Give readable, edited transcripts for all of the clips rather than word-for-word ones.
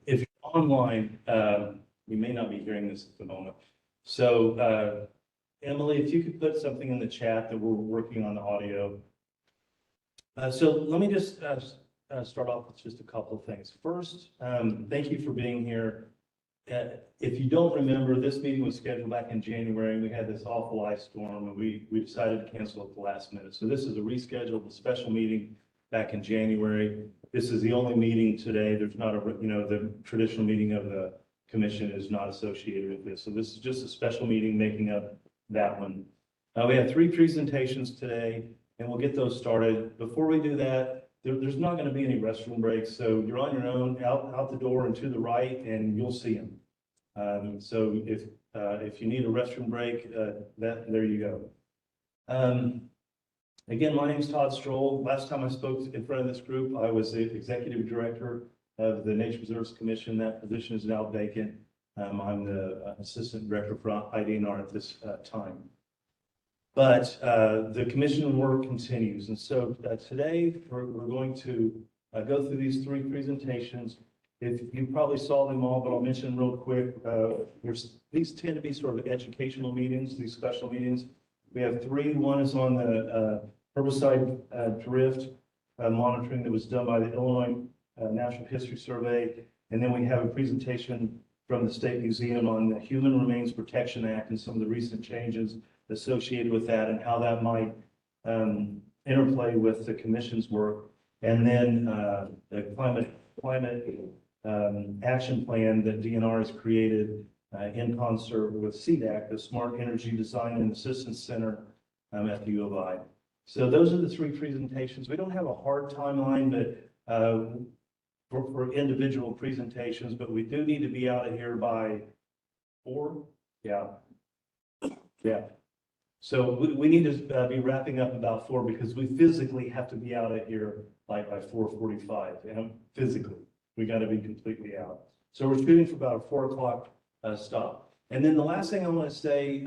if you're online, you may not be hearing this at the moment. So Emily, if you could put something in the chat that we're working on the audio. So let me just start off with just a couple of things. First, thank you for being here. If you don't remember, this meeting was scheduled back in January, and we had this awful ice storm, and we decided to cancel at the last minute. So this is a rescheduled special meeting back in January. This is the only meeting today. There's not a, the traditional meeting of the commission is not associated with this. So this is just a special meeting making up that one. We have 3 presentations today, and we'll get those started. Before we do that, there's not going to be any restroom breaks. So you're on your own, out the door and to the right, and you'll see them. So if you need a restroom break, there you go. Again, my name is Todd Stroll. Last time I spoke in front of this group, I was the executive director of the Nature Reserves Commission. That position is now vacant. I'm the assistant director for IDNR at this time. But the commission work continues. And so today we're going to go through these 3 presentations. If you probably saw them all, but I'll mention real quick, these tend to be sort of educational meetings, these special meetings. We have 3. One is on the herbicide drift monitoring that was done by the Illinois Natural History Survey. And then we have a presentation from the State Museum on the Human Remains Protection Act and some of the recent changes associated with that and how that might interplay with the commission's work. And then the climate action plan that DNR has created in concert with CDAC, the Smart Energy Design and Assistance Center at the U of I. So those are the 3 presentations. We don't have a hard timeline, but for individual presentations, but we do need to be out of here by 4. Yeah. So we need to be wrapping up about 4 because we physically have to be out of here like by 4:45. Physically, we got to be completely out. So we're shooting for about a 4 o'clock stop. And then the last thing I want to say,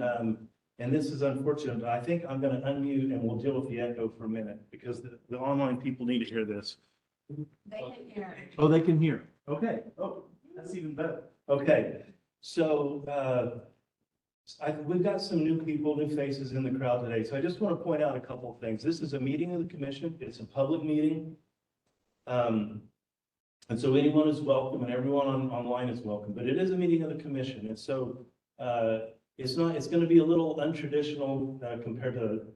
and this is unfortunate, but I think I'm going to unmute and we'll deal with the echo for a minute because the online people need to hear this. They can hear. Oh, they can hear. Okay. Oh, that's even better. Okay. So we've got some new people, new faces in the crowd today. So I just want to point out a couple of things. This is a meeting of the commission. It's a public meeting. And so anyone is welcome and everyone online is welcome, but it is a meeting of the commission. And so it's going to be a little untraditional compared to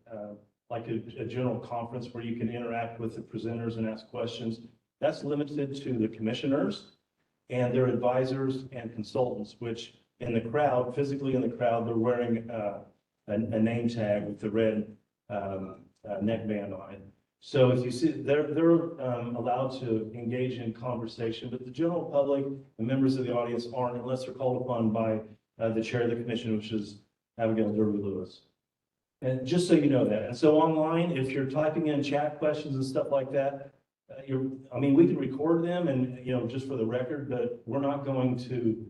like a general conference where you can interact with the presenters and ask questions. That's limited to the commissioners and their advisors and consultants, which in the crowd, physically in the crowd, they're wearing a name tag with the red neckband on it. So if you see, they're allowed to engage in conversation, but the general public and members of the audience aren't unless they're called upon by the chair of the commission, which is Abigail Derby-Lewis. And just so you know that. And so online, if you're typing in chat questions and stuff like that, we can record them and, just for the record, but we're not going to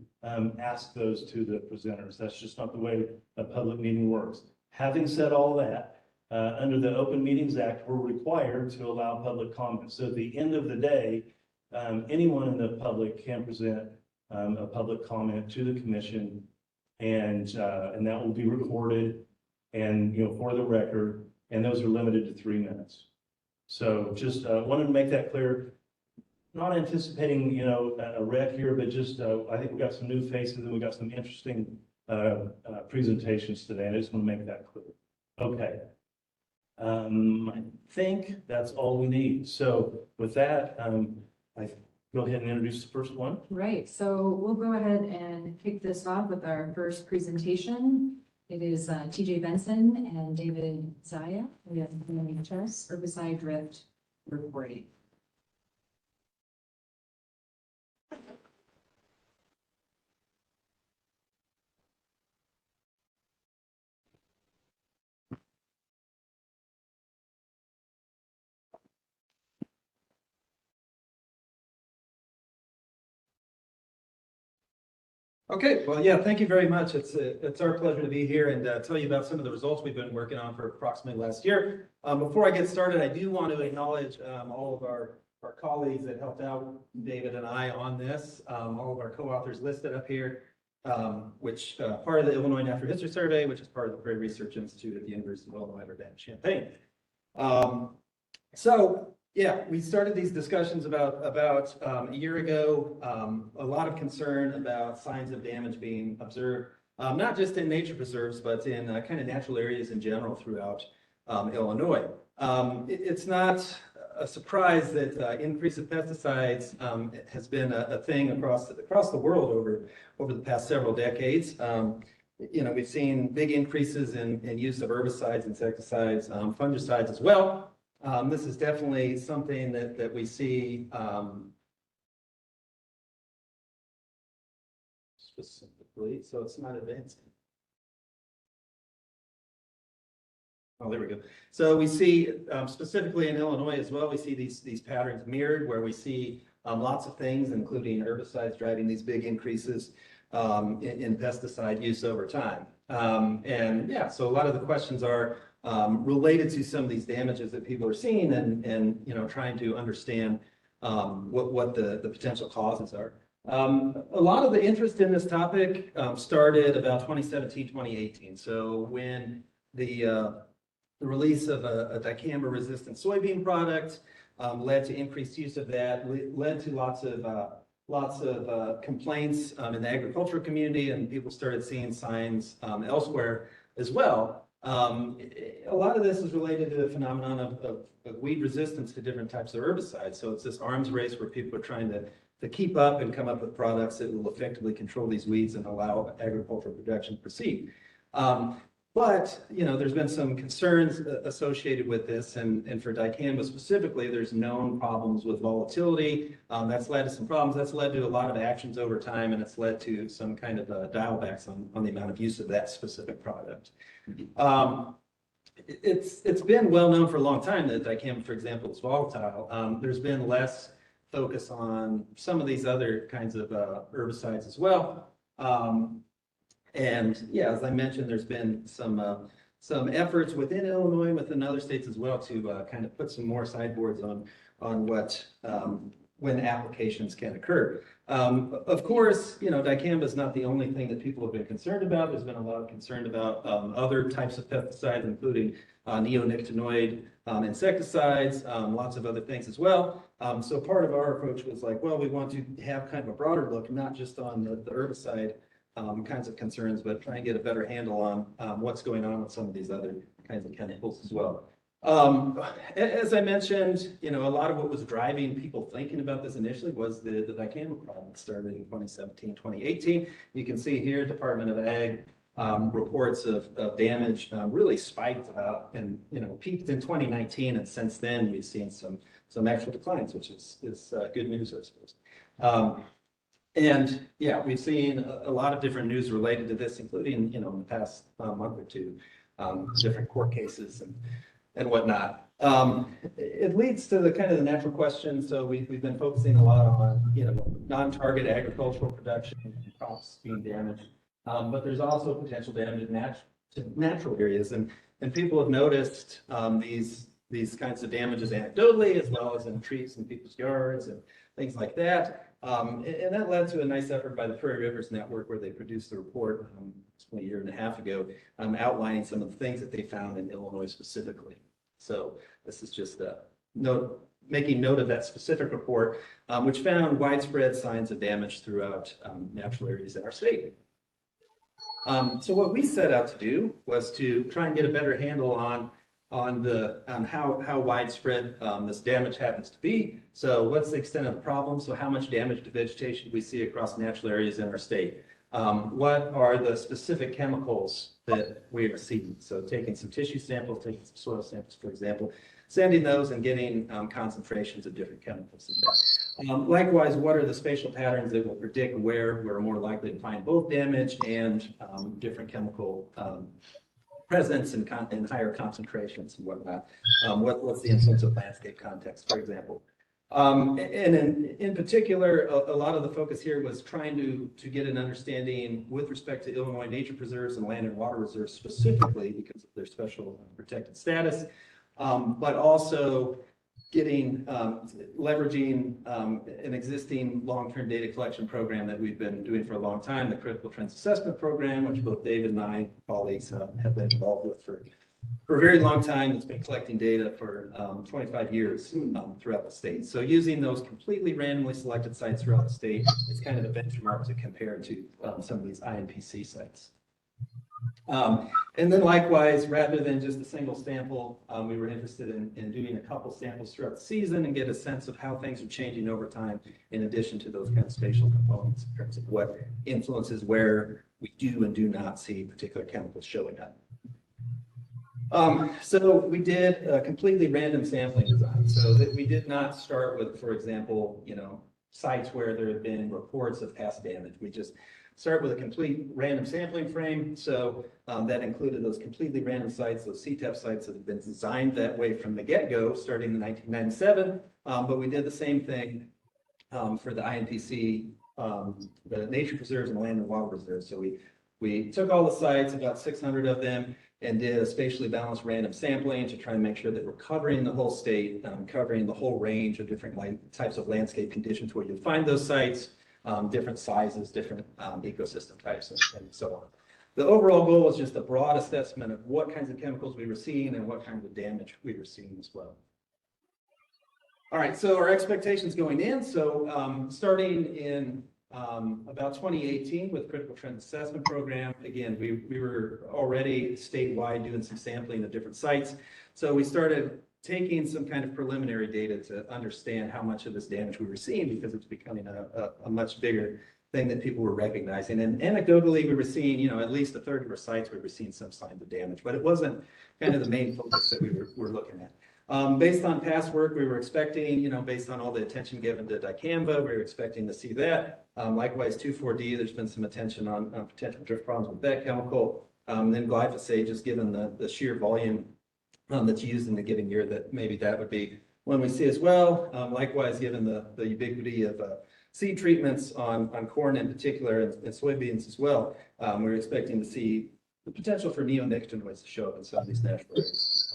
ask those to the presenters. That's just not the way a public meeting works. Having said all that, under the Open Meetings Act, we're required to allow public comment. So at the end of the day, anyone in the public can present a public comment to the commission, and that will be recorded and for the record, and those are limited to 3 minutes. So just wanted to make that clear. Not anticipating a wreck here, but just I think we got some new faces and we got some interesting presentations today, and I just want to make that clear. Okay. I think that's all we need. So with that, I go ahead and introduce the first one. Right, so we'll go ahead and kick this off with our first presentation. It is TJ Benson and David Zaya. We have NHS herbicide drift reporting. Okay, well, yeah, thank you very much. It's our pleasure to be here and tell you about some of the results we've been working on for approximately last year. Before I get started, I do want to acknowledge all of our our colleagues that helped out David and I on this, all of our co-authors listed up here, which part of the Illinois Natural History Survey, which is part of the Prairie Research Institute at the University of Illinois Urbana-Champaign. So yeah, we started these discussions about a year ago. A lot of concern about signs of damage being observed, not just in nature preserves, but in kind of natural areas in general throughout Illinois. It's not a surprise that increase of pesticides has been a thing across the world over the past several decades. We've seen big increases in use of herbicides, insecticides, fungicides as well. This is definitely something that we see specifically, so it's not advancing. Oh, there we go. So we see specifically in Illinois as well, we see these patterns mirrored where we see lots of things, including herbicides driving these big increases in pesticide use over time. And yeah, so a lot of the questions are related to some of these damages that people are seeing and trying to understand what the potential causes are. A lot of the interest in this topic started about 2017, 2018. So when the release of a dicamba-resistant soybean product led to increased use of that, led to lots of complaints in the agricultural community, and people started seeing signs elsewhere as well. A lot of this is related to the phenomenon of weed resistance to different types of herbicides. So it's this arms race where people are trying to keep up and come up with products that will effectively control these weeds and allow agricultural production to proceed. But there's been some concerns associated with this, and for dicamba specifically, there's known problems with volatility. That's led to some problems. That's led to a lot of actions over time, and it's led to some kind of dial backs on the amount of use of that specific product. It's been well known for a long time that dicamba, for example, is volatile. There's been less focus on some of these other kinds of herbicides as well. And yeah, as I mentioned, there's been some efforts within Illinois, within other states as well, to kind of put some more sideboards on what when applications can occur. Of course, dicamba is not the only thing that people have been concerned about. There's been a lot of concern about other types of pesticides, including neonicotinoid insecticides, lots of other things as well. So part of our approach was like, well, we want to have kind of a broader look, not just on the herbicide kinds of concerns, but try and get a better handle on what's going on with some of these other kinds of chemicals as well. As I mentioned, a lot of what was driving people thinking about this initially was the dicamba problem that started in 2017, 2018. You can see here, Department of Ag reports of damage really spiked about and peaked in 2019, and since then we've seen some actual declines, which is good news, I suppose. And yeah, we've seen a lot of different news related to this, including, in the past month or two, different court cases and whatnot. It leads to the kind of the natural question. So we've been focusing a lot on, non-target agricultural production and crops being damaged. But there's also potential damage to natural areas. And people have noticed these kinds of damages anecdotally, as well as in trees in people's yards and things like that. And that led to a nice effort by the Prairie Rivers Network, where they produced a report a year and a half ago, outlining some of the things that they found in Illinois specifically. So this is just making note of that specific report, which found widespread signs of damage throughout natural areas in our state. So what we set out to do was to try and get a better handle on how widespread this damage happens to be. So what's the extent of the problem? So how much damage to vegetation do we see across natural areas in our state? What are the specific chemicals that we are seeing? So taking some tissue samples, taking some soil samples, for example, sending those and getting concentrations of different chemicals in that. Likewise, what are the spatial patterns that will predict where we're more likely to find both damage and different chemical presence in higher concentrations and whatnot? What's the influence of landscape context, for example? And in particular, a lot of the focus here was trying to get an understanding with respect to Illinois nature preserves and land and water reserves specifically because of their special protected status, but also leveraging an existing long-term data collection program that we've been doing for a long time, the Critical Trends Assessment Program, which both David and I, colleagues, have been involved with for a very long time. It's been collecting data for 25 years throughout the state. So using those completely randomly selected sites throughout the state, it's kind of a benchmark to compare to some of these INPC sites. And then likewise, rather than just a single sample, we were interested in doing a couple samples throughout the season and get a sense of how things are changing over time, in addition to those kind of spatial components in terms of what influences where we do and do not see particular chemicals showing up. So we did a completely random sampling design, so that we did not start with, for example, sites where there had been reports of past damage. We just start with a complete random sampling frame. So that included those completely random sites, those CTEP sites that have been designed that way from the get-go, starting in 1997. But we did the same thing for the INPC, the nature preserves and land and water reserves. So we took all the sites, about 600 of them, and did a spatially balanced random sampling to try and make sure that we're covering the whole state, covering the whole range of different types of landscape conditions where you find those sites, different sizes, different ecosystem types, and so on. The overall goal was just a broad assessment of what kinds of chemicals we were seeing and what kinds of damage we were seeing as well. All right, so our expectations going in. So starting in about 2018 with Critical Trends Assessment Program, again, we were already statewide doing some sampling of different sites. So we started taking some kind of preliminary data to understand how much of this damage we were seeing, because it's becoming a much bigger thing that people were recognizing. And anecdotally, we were seeing, at least a third of our sites, we were seeing some signs of damage, but it wasn't kind of the main focus that we were looking at. Based on past work, we were expecting, based on all the attention given to dicamba, we were expecting to see that. Likewise, 2,4-D, there's been some attention on potential drift problems with that chemical. Then glyphosate, just given the sheer volume that's used in the given year, that maybe that would be one we see as well. Likewise, given the ubiquity of seed treatments on corn in particular and soybeans as well, we're expecting to see the potential for neonicotinoids to show up in some of these natural areas.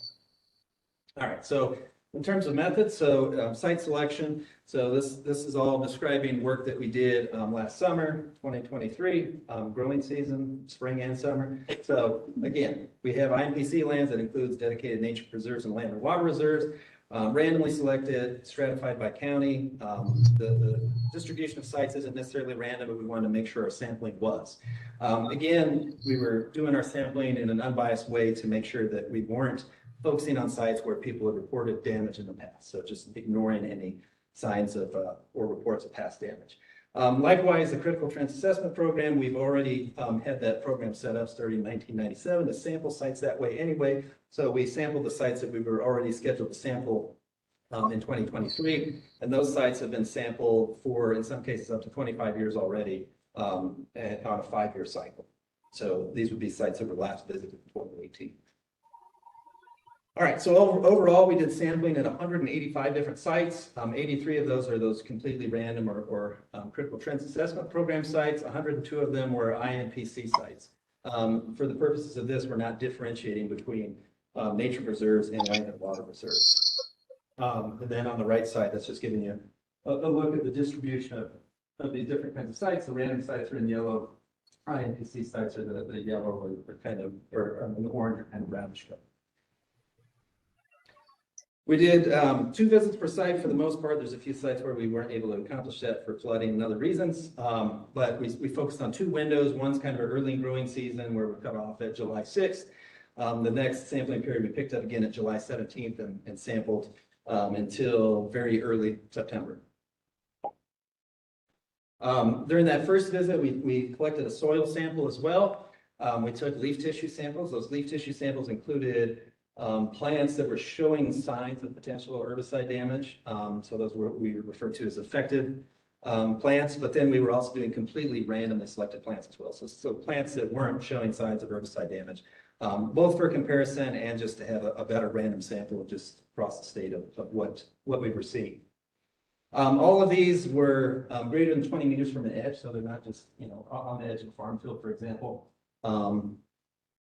All right, so in terms of methods, so site selection. So this is all describing work that we did last summer, 2023, growing season, spring and summer. So again, we have INPC lands that includes dedicated nature preserves and land and water reserves, randomly selected, stratified by county. The distribution of sites isn't necessarily random, but we wanted to make sure our sampling was. Again, we were doing our sampling in an unbiased way to make sure that we weren't focusing on sites where people have reported damage in the past. So just ignoring any signs of or reports of past damage. Likewise, the Critical Trends Assessment Program, we've already had that program set up starting in 1997 to sample sites that way anyway. So we sampled the sites that we were already scheduled to sample in 2023. And those sites have been sampled for, in some cases, up to 25 years already on a 5-year cycle. So these would be sites that were last visited in 2018. All right, so overall, we did sampling at 185 different sites. 83 of those are those completely random or Critical Trends Assessment Program sites. 102 of them were INPC sites. For the purposes of this, we're not differentiating between nature preserves and land and water reserves. And then on the right side, that's just giving you a look at the distribution of these different kinds of sites. The random sites are in yellow. INPC sites are the yellow or kind of, or the orange or kind of brownish color. We did 2 visits per site for the most part. There's a few sites where we weren't able to accomplish that for flooding and other reasons. But we focused on 2 windows. One's kind of an early growing season where we cut off at July 6th. The next sampling period we picked up again at July 17th and sampled until very early September. During that first visit, we collected a soil sample as well. We took leaf tissue samples. Those leaf tissue samples included plants that were showing signs of potential herbicide damage. So those were we refer to as affected plants, but then we were also doing completely randomly selected plants as well. So plants that weren't showing signs of herbicide damage, both for comparison and just to have a better random sample just across the state of what we were seeing. All of these were greater than 20 meters from the edge, so they're not just on the edge of a farm field, for example.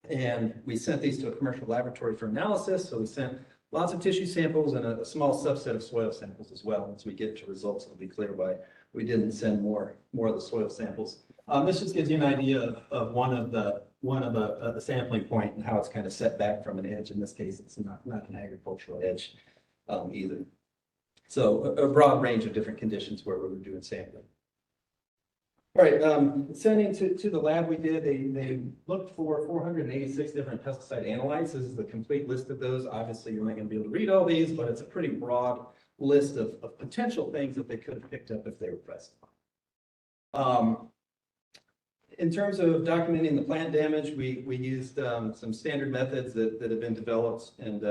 And we sent these to a commercial laboratory for analysis. So we sent lots of tissue samples and a small subset of soil samples as well. Once we get to results, it'll be clear why we didn't send more of the soil samples. This just gives you an idea of one of the sampling point and how it's kind of set back from an edge. In this case, it's not an agricultural edge either. So a broad range of different conditions where we were doing sampling. All right, sending to the lab we did, they looked for 486 different pesticide analytes. This is the complete list of those. Obviously, you're not going to be able to read all these, but it's a pretty broad list of potential things that they could have picked up if they were present. In terms of documenting the plant damage, we used some standard methods that have been developed and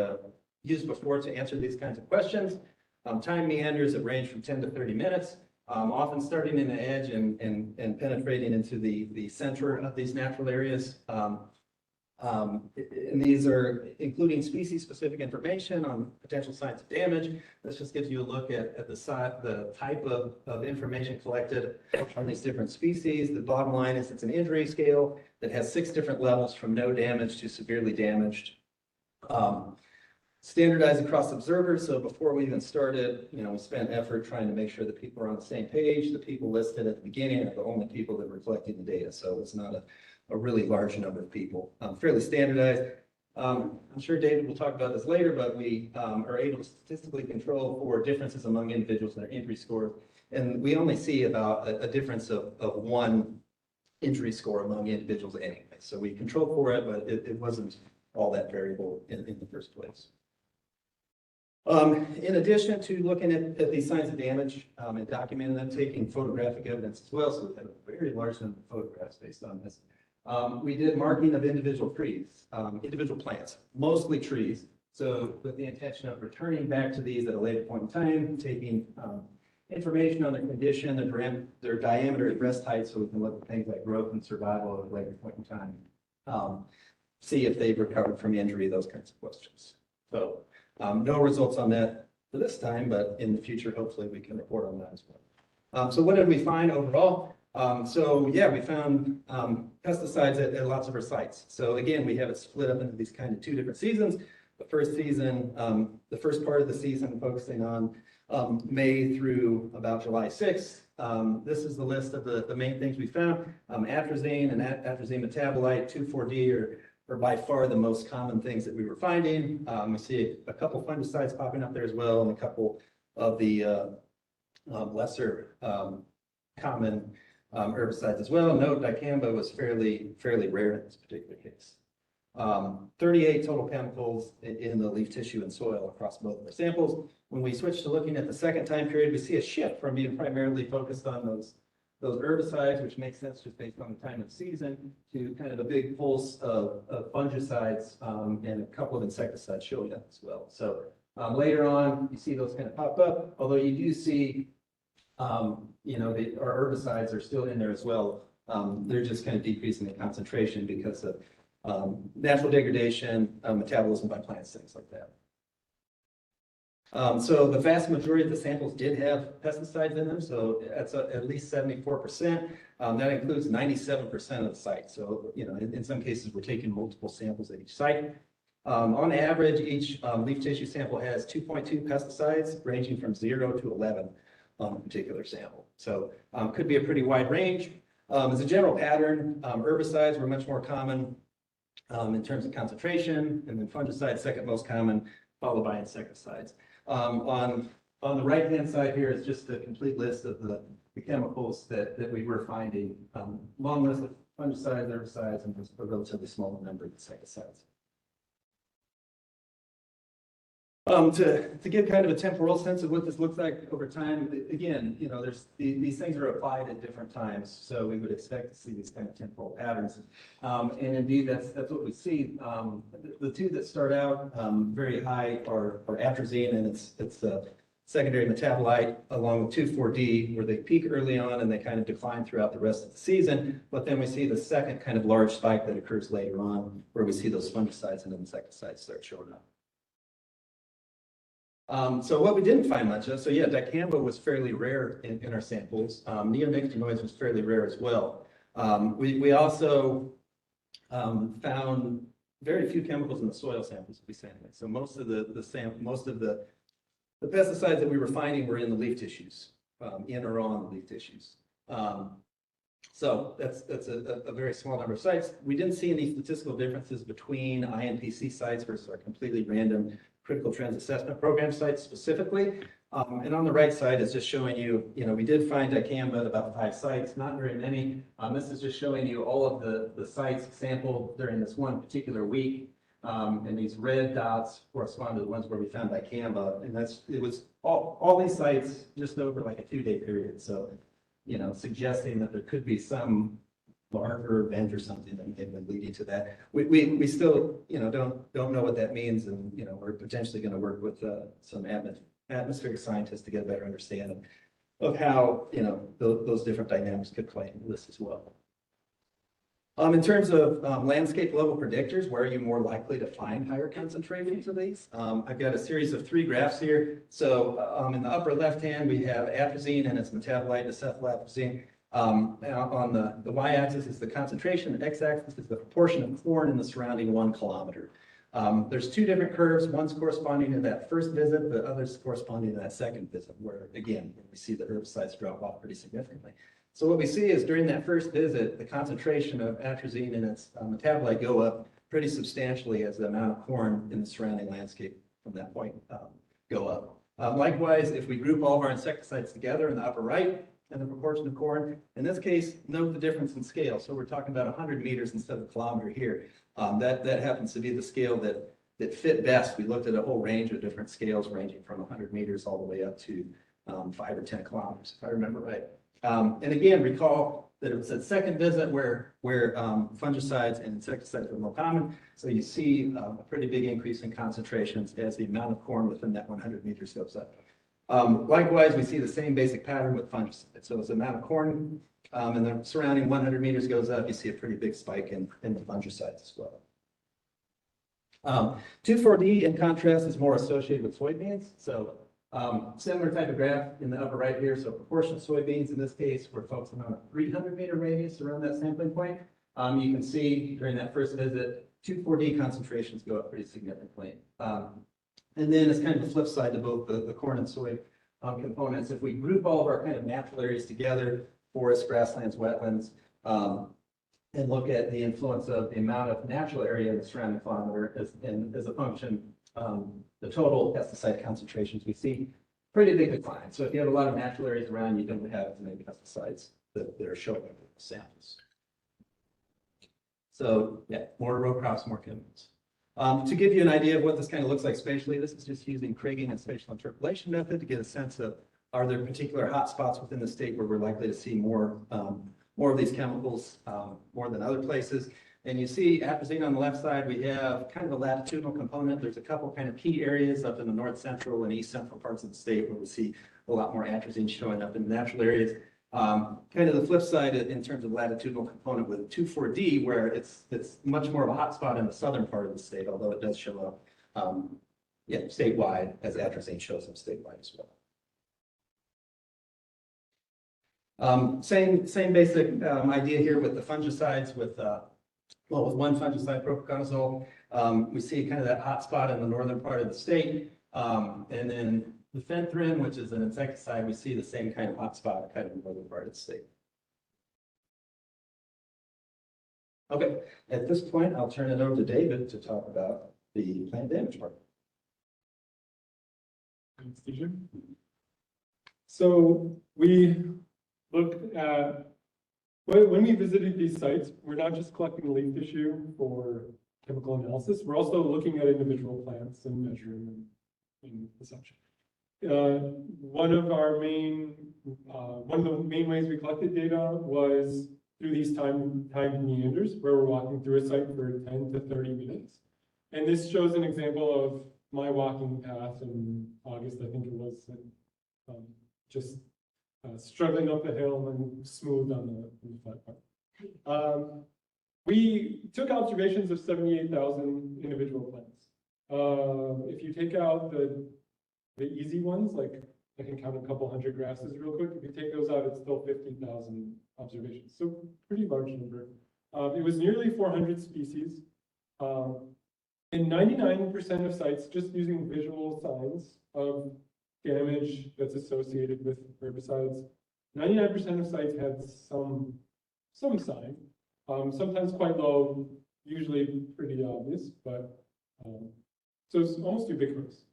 used before to answer these kinds of questions. Time meanders that range from 10 to 30 minutes. Often starting in the edge and penetrating into the center of these natural areas. And these are including species-specific information on potential signs of damage. This just gives you a look at the type of information collected on these different species. The bottom line is it's an injury scale that has 6 different levels from no damage to severely damaged. Standardized across observers. So before we even started, we spent effort trying to make sure that people are on the same page. The people listed at the beginning are the only people that were collecting the data. So it's not a really large number of people. Fairly standardized. I'm sure David will talk about this later, but we are able to statistically control for differences among individuals in their injury scores. And we only see about a difference of 1 injury score among individuals anyway. So we controlled for it, but it wasn't all that variable in the first place. In addition to looking at these signs of damage and documenting them, taking photographic evidence as well, so we have a very large number of photographs based on this. We did marking of individual trees, individual plants, mostly trees. So with the intention of returning back to these at a later point in time, taking information on their condition, their diameter and breast height, so we can look at things like growth and survival at a later point in time. See if they've recovered from injury, those kinds of questions. So no results on that for this time, but in the future, hopefully we can report on that as well. So what did we find overall? So yeah, we found pesticides at lots of our sites. So again, we have it split up into these kind of 2 different seasons. The first season, the first part of the season focusing on May through about July 6th. This is the list of the main things we found. Atrazine and atrazine metabolite, 2,4-D are by far the most common things that we were finding. We see a couple fungicides popping up there as well, and a couple of the lesser common herbicides as well. Note dicamba was fairly rare in this particular case. 38 total chemicals in the leaf tissue and soil across both of our samples. When we switch to looking at the second time period, we see a shift from being primarily focused on those herbicides, which makes sense just based on the time of season, to kind of a big pulse of fungicides and a couple of insecticides showing up as well. So later on, you see those kind of pop up, although you do see, our herbicides are still in there as well. They're just kind of decreasing the concentration because of natural degradation, metabolism by plants, things like that. So the vast majority of the samples did have pesticides in them, so that's at least 74%. That includes 97% of the site. So, in some cases, we're taking multiple samples at each site. On average, each leaf tissue sample has 2.2 pesticides, ranging from 0 to 11 on a particular sample. So, could be a pretty wide range. As a general pattern, herbicides were much more common in terms of concentration, and then fungicides second most common, followed by insecticides. On the right-hand side here is just a complete list of the chemicals that we were finding. Long list of fungicides, herbicides, and just a relatively small number of insecticides. To give kind of a temporal sense of what this looks like over time, again, there's these things are applied at different times, so we would expect to see these kind of temporal patterns. And indeed, that's what we see. The 2 that start out very high are atrazine, and it's a secondary metabolite, along with 2,4-D, where they peak early on and they kind of decline throughout the rest of the season. But then we see the second kind of large spike that occurs later on, where we see those fungicides and insecticides start showing up. So what we didn't find much of, so yeah, dicamba was fairly rare in our samples. Neonicotinoids was fairly rare as well. We also found very few chemicals in the soil samples we sampled. So most of the pesticides that we were finding were in the leaf tissues, in or on the leaf tissues. So that's a very small number of sites. We didn't see any statistical differences between INPC sites versus our completely random critical trends assessment program sites specifically. And on the right side is just showing you, we did find dicamba at about 5 sites, not very many. This is just showing you all of the sites sampled during this one particular week. And these red dots correspond to the ones where we found dicamba. And it was all these sites just over like a 2-day period. So, suggesting that there could be some larger event or something that may have been leading to that. We still, don't know what that means. And, we're potentially going to work with some atmospheric scientists to get a better understanding of how, those different dynamics could play into this as well. In terms of landscape level predictors, where are you more likely to find higher concentrations of these? I've got a series of 3 graphs here. So in the upper left hand, we have atrazine and its metabolite, acetylatrazine. On the y-axis is the concentration, the x-axis is the proportion of corn in the surrounding 1 kilometer. There's 2 different curves, one's corresponding to that first visit, the other's corresponding to that second visit, where again, we see the herbicides drop off pretty significantly. So what we see is during that first visit, the concentration of atrazine and its metabolite go up pretty substantially as the amount of corn in the surrounding landscape from that point go up. Likewise, if we group all of our insecticides together in the upper right and the proportion of corn, in this case, note the difference in scale. So we're talking about 100 meters instead of a kilometer here. That happens to be the scale that fit best. We looked at a whole range of different scales ranging from 100 meters all the way up to 5 or 10 kilometers, if I remember right. And again, recall that it was that second visit where fungicides and insecticides were more common. So you see a pretty big increase in concentrations as the amount of corn within that 100 meters goes up. Likewise, we see the same basic pattern with fungicides. So as the amount of corn in the surrounding 100 meters goes up, you see a pretty big spike in the fungicides as well. 2,4-D in contrast is more associated with soybeans. So similar type of graph in the upper right here. So proportion of soybeans in this case, we're focusing on a 300-meter radius around that sampling point. You can see during that first visit, 2,4-D concentrations go up pretty significantly. And then it's kind of the flip side to both the corn and soy components. If we group all of our kind of natural areas together, forests, grasslands, wetlands, and look at the influence of the amount of natural area in the surrounding kilometer as a function, the total pesticide concentrations, we see pretty big decline. So if you have a lot of natural areas around, you don't have as many pesticides that are showing up in the samples. So yeah, more row crops, more chemicals. To give you an idea of what this kind of looks like spatially, this is just using kriging and spatial interpolation method to get a sense of, are there particular hotspots within the state where we're likely to see more of these chemicals more than other places. And you see atrazine on the left side, we have kind of a latitudinal component. There's a couple kind of key areas up in the north central and east central parts of the state where we see a lot more atrazine showing up in natural areas. Kind of the flip side in terms of latitudinal component with 2,4-D, where it's much more of a hotspot in the southern part of the state, although it does show up statewide, as atrazine shows up statewide as well. Same basic idea here with the fungicides with one fungicide, propiconazole. We see kind of that hotspot in the northern part of the state. And then the fenthrin, which is an insecticide, we see the same kind of hotspot kind of in the northern part of the state. Okay, at this point, I'll turn it over to David to talk about the plant damage part. Thanks, TJ. So we looked at, when we visited these sites, we're not just collecting leaf tissue for chemical analysis, we're also looking at individual plants and measuring them in such. One of the main ways we collected data was through these timed meanders, where we're walking through a site for 10 to 30 minutes. And this shows an example of my walking path in August, I think it was, just struggling up the hill and smooth on the flat part. We took observations of 78,000 individual plants. If you take out the easy ones, like I can count a couple hundred grasses real quick. If you take those out, it's still 50,000 observations. So pretty large number. It was nearly 400 species. In 99% of sites, just using visual signs of damage that's associated with herbicides, 99% of sites had some sign, sometimes quite low, usually pretty obvious, but so it's almost ubiquitous.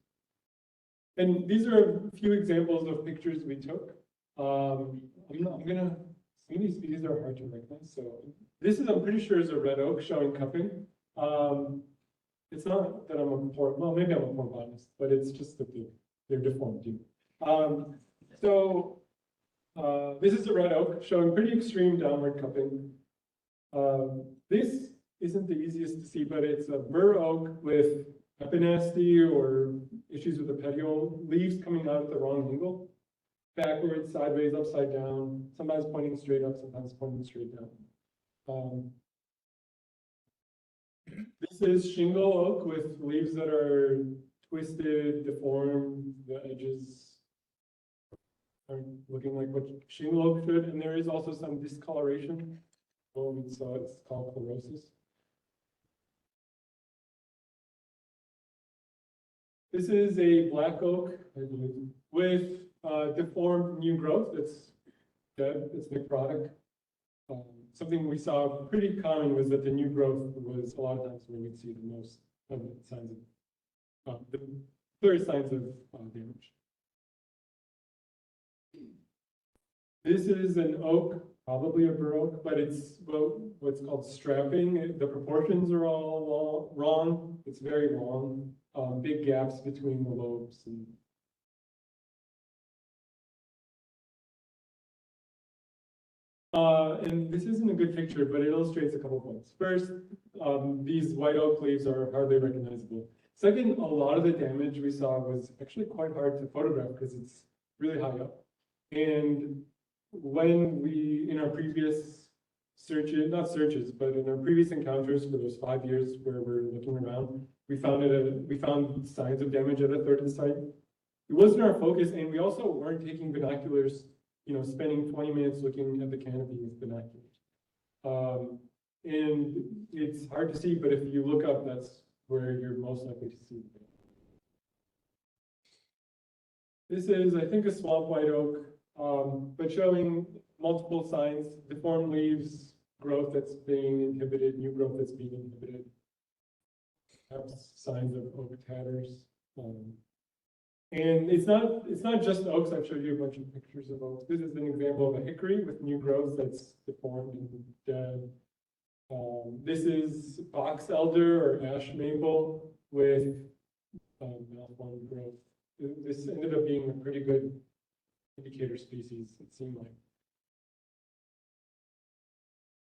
And these are a few examples of pictures we took. Some of these species are hard to recognize. So this is, I'm pretty sure, is a red oak showing cupping. It's not that I'm a poor, well, maybe I'm a poor botanist, but it's just that they're deformed too. This is a red oak showing pretty extreme downward cupping. This isn't the easiest to see, but it's a bur oak with epinasty or issues with the petiole, leaves coming out at the wrong angle, backwards, sideways, upside down, sometimes pointing straight up, sometimes pointing straight down. This is shingle oak with leaves that are twisted, deformed, the edges are looking like what shingle oak should, and there is also some discoloration. So it's called chlorosis. This is a black oak, I believe, with deformed new growth that's dead, it's necrotic. Something we saw pretty common was that the new growth was a lot of times where we'd see the most of the signs of, the clearest signs of damage. This is an oak, probably a bur oak, but it's what's called strapping. The proportions are all wrong. It's very long, big gaps between the lobes. And this isn't a good picture, but it illustrates a couple points. First, these white oak leaves are hardly recognizable. Second, a lot of the damage we saw was actually quite hard to photograph because it's really high up. And when we, in our previous searches, not searches, but in our previous encounters for those 5 years where we're looking around, we found signs of damage at a certain site. It wasn't our focus, and we also weren't taking binoculars, spending 20 minutes looking at the canopy with binoculars. And it's hard to see, but if you look up, that's where you're most likely to see it. This is, I think, a swamp white oak, but showing multiple signs, deformed leaves, growth that's being inhibited, new growth that's being inhibited, perhaps signs of oak tatters. And it's not just oaks. I've showed you a bunch of pictures of oaks. This is an example of a hickory with new growth that's deformed and dead. This is box elder or ash maple with malformed growth. This ended up being a pretty good indicator species, it seemed like.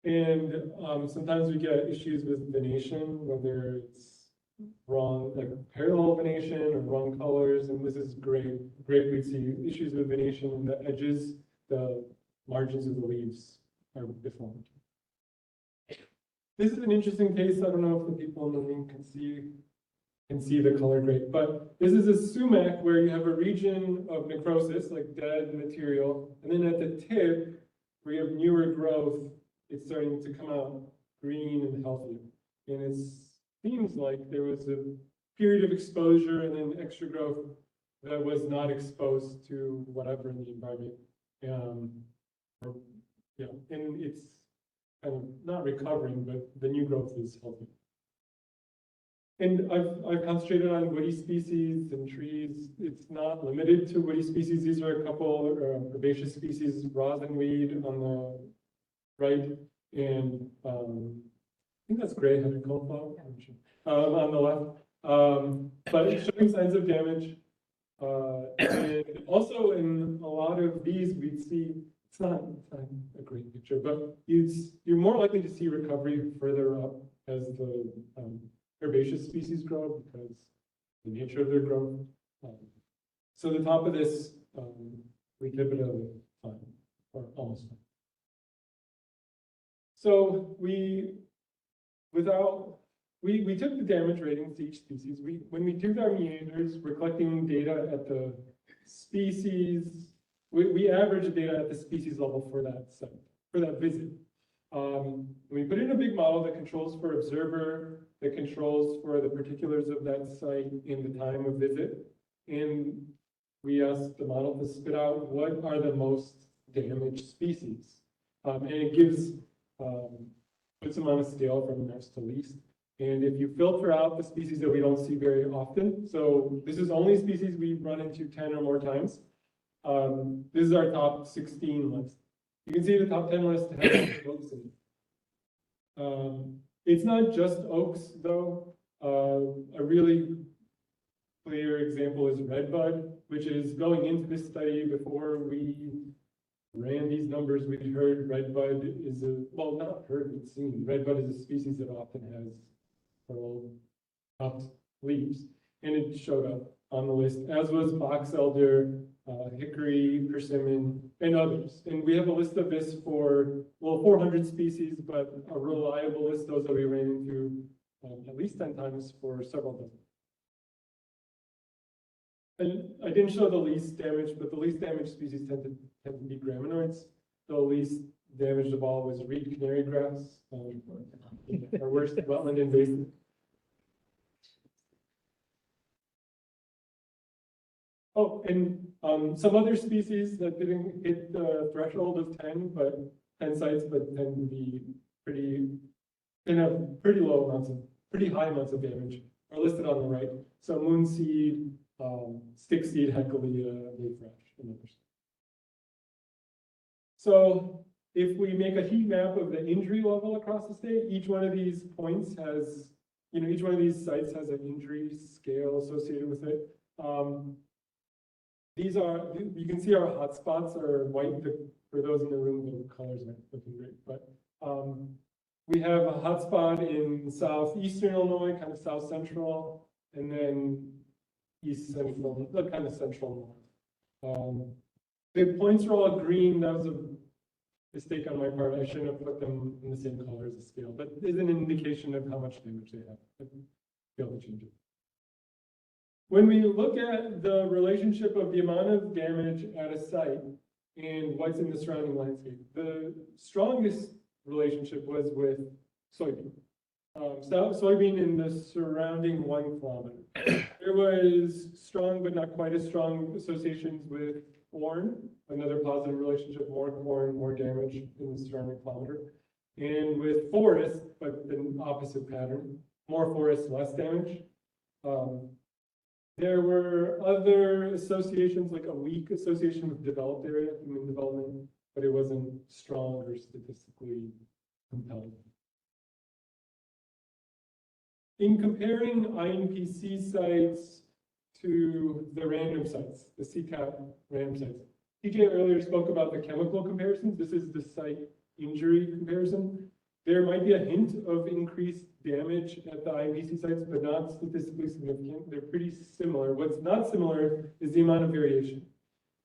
And sometimes we get issues with venation, whether it's wrong, like parallel venation or wrong colors, and this is great. We see issues with venation in the edges, the margins of the leaves are deformed. This is an interesting case. I don't know if the people in the room can see the color great, but this is a sumac where you have a region of necrosis, like dead material, and then at the tip, where you have newer growth, it's starting to come out green and healthy. And it seems like there was a period of exposure and then extra growth that was not exposed to whatever in the environment. And it's kind of not recovering, but the new growth is healthy. And I've concentrated on woody species and trees. It's not limited to woody species. These are a couple herbaceous species, rosinweed on the right, and I think that's gray-headed coneflower on the left. But it's showing signs of damage. And also in a lot of these, we'd see, it's not a great picture, but you're more likely to see recovery further up as the herbaceous species grow because the nature of their growth. So the top of this, we give it a fine, or almost fine. So we took the damage ratings to each species. When we do our meanders, we're collecting data at the species. We average data at the species level for that visit. We put in a big model that controls for observer, that controls for the particulars of that site in the time of visit. And we asked the model to spit out what are the most damaged species. And it gives, puts them on a scale from most to least. And if you filter out the species that we don't see very often, so this is only species we've run into 10 or more times. This is our top 16 list. You can see the top 10 list has oaks in it. It's not just oaks though. A really clear example is redbud, which is going into this study before we ran these numbers, we heard redbud is a, well, not heard, but seen. Redbud is a species that often has pearl cupped leaves, and it showed up on the list, as was box elder, hickory, persimmon, and others. And we have a list of this for, well, 400 species, but a reliable list, those that we ran into at least 10 times for several dozen. And I didn't show the least damaged, but the least damaged species tend to be graminoids. The least damaged of all was reed canary grass, our worst wetland invasive. Oh, and some other species that didn't hit the threshold of 10, but 10 sites, but tend to be can have pretty low amounts of, pretty high amounts of damage are listed on the right. So moonseed, stickseed, heckelea, mayfresh, and others. So if we make a heat map of the injury level across the state, each one of these points has, each one of these sites has an injury scale associated with it. These are, you can see our hotspots are white. For those in the room, the colors aren't looking great, but we have a hotspot in southeastern Illinois, kind of south central, and then east central, kind of central north. The points are all green. That was a mistake on my part. I shouldn't have put them in the same color as the scale, but is an indication of how much damage they have. I'd be able to change it. When we look at the relationship of the amount of damage at a site and what's in the surrounding landscape, the strongest relationship was with soybean. Soybean in the surrounding 1 kilometer. There was strong, but not quite as strong associations with corn, another positive relationship, more corn, more damage in the surrounding kilometer. And with forest, but the opposite pattern, more forest, less damage. There were other associations, like a weak association with developed area, human development, but it wasn't strong or statistically compelling. In comparing INPC sites to the random sites, the CCAP random sites, TJ earlier spoke about the chemical comparisons. This is the site injury comparison. There might be a hint of increased damage at the INPC sites, but not statistically significant. They're pretty similar. What's not similar is the amount of variation.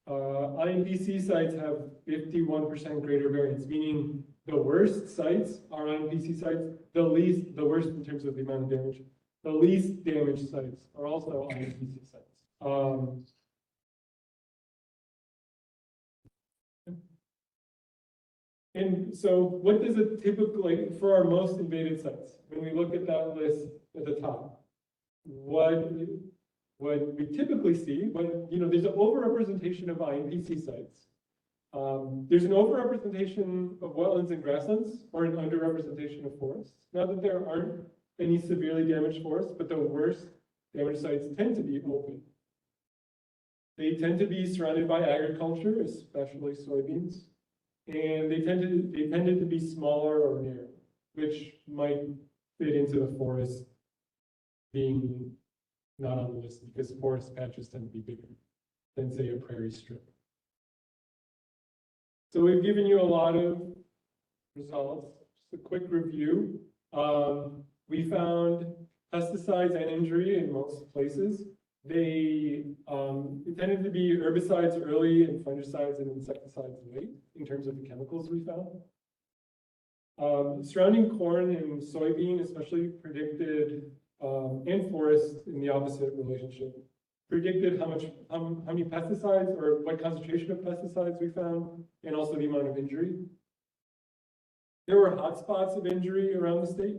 INPC sites have 51% greater variance, meaning the worst sites are INPC sites, the worst in terms of the amount of damage. The least damaged sites are also INPC sites. And so what does it typically, for our most invaded sites, when we look at that list at the top, what we typically see, there's an overrepresentation of INPC sites. There's an overrepresentation of wetlands and grasslands, or an underrepresentation of forests. Not that there aren't any severely damaged forests, but the worst damaged sites tend to be open. They tend to be surrounded by agriculture, especially soybeans. And they tended to be smaller or narrow, which might fit into the forest being not on the list, because forest patches tend to be bigger than, say, a prairie strip. So we've given you a lot of results. Just a quick review. We found pesticides and injury in most places. They it tended to be herbicides early and fungicides and insecticides late in terms of the chemicals we found. Surrounding corn and soybean especially predicted, and forest in the opposite relationship, predicted how many pesticides or what concentration of pesticides we found, and also the amount of injury. there were hotspots of injury around the state,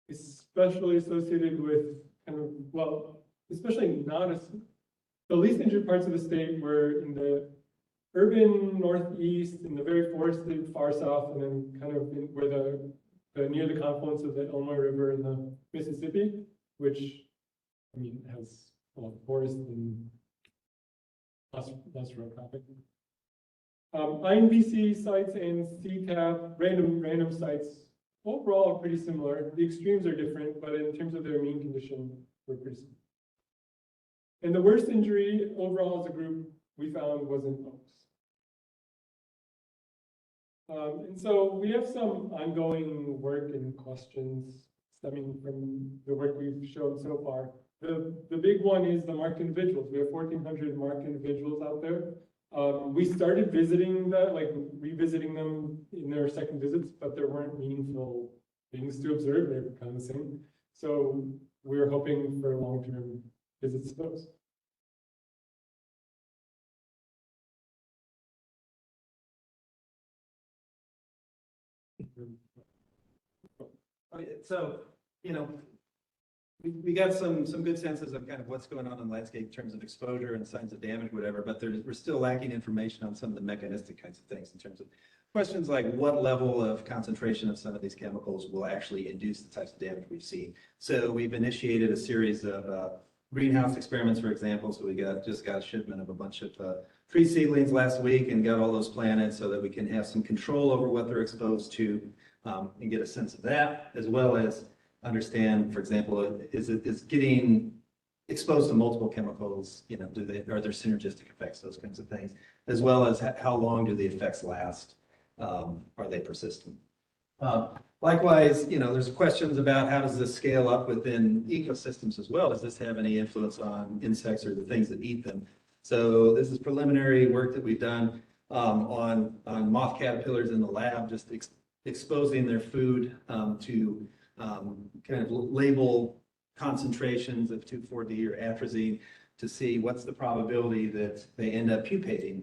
especially associated with kind of, well, especially not as, the least injured parts of the state were in the urban northeast, in the very forested far south, and then kind of where the near the confluence of the Illinois River and the Mississippi, which, I mean, has a lot of forest and less road traffic. INPC sites and CTAP, random sites, overall are pretty similar. The extremes are different, but in terms of their mean condition, we're pretty similar. And the worst injury overall as a group we found was in oaks. And so we have some ongoing work and questions stemming from the work we've shown so far. The big one is the marked individuals. We have 1,400 marked individuals out there. We started visiting that, like revisiting them in their second visits, but there weren't meaningful things to observe. They were kind of the same. So we're hoping for long-term visits to those. So, we got some good senses of kind of what's going on in the landscape in terms of exposure and signs of damage, whatever, but we're still lacking information on some of the mechanistic kinds of things in terms of questions like what level of concentration of some of these chemicals will actually induce the types of damage we've seen. So we've initiated a series of greenhouse experiments, for example. So we just got a shipment of a bunch of tree seedlings last week and got all those planted so that we can have some control over what they're exposed to and get a sense of that, as well as understand, for example, is getting exposed to multiple chemicals, are there synergistic effects, those kinds of things, as well as how long do the effects last? Are they persistent? Likewise, there's questions about how does this scale up within ecosystems as well? Does this have any influence on insects or the things that eat them? So this is preliminary work that we've done on moth caterpillars in the lab, just exposing their food to kind of label concentrations of 2,4-D or atrazine to see what's the probability that they end up pupating.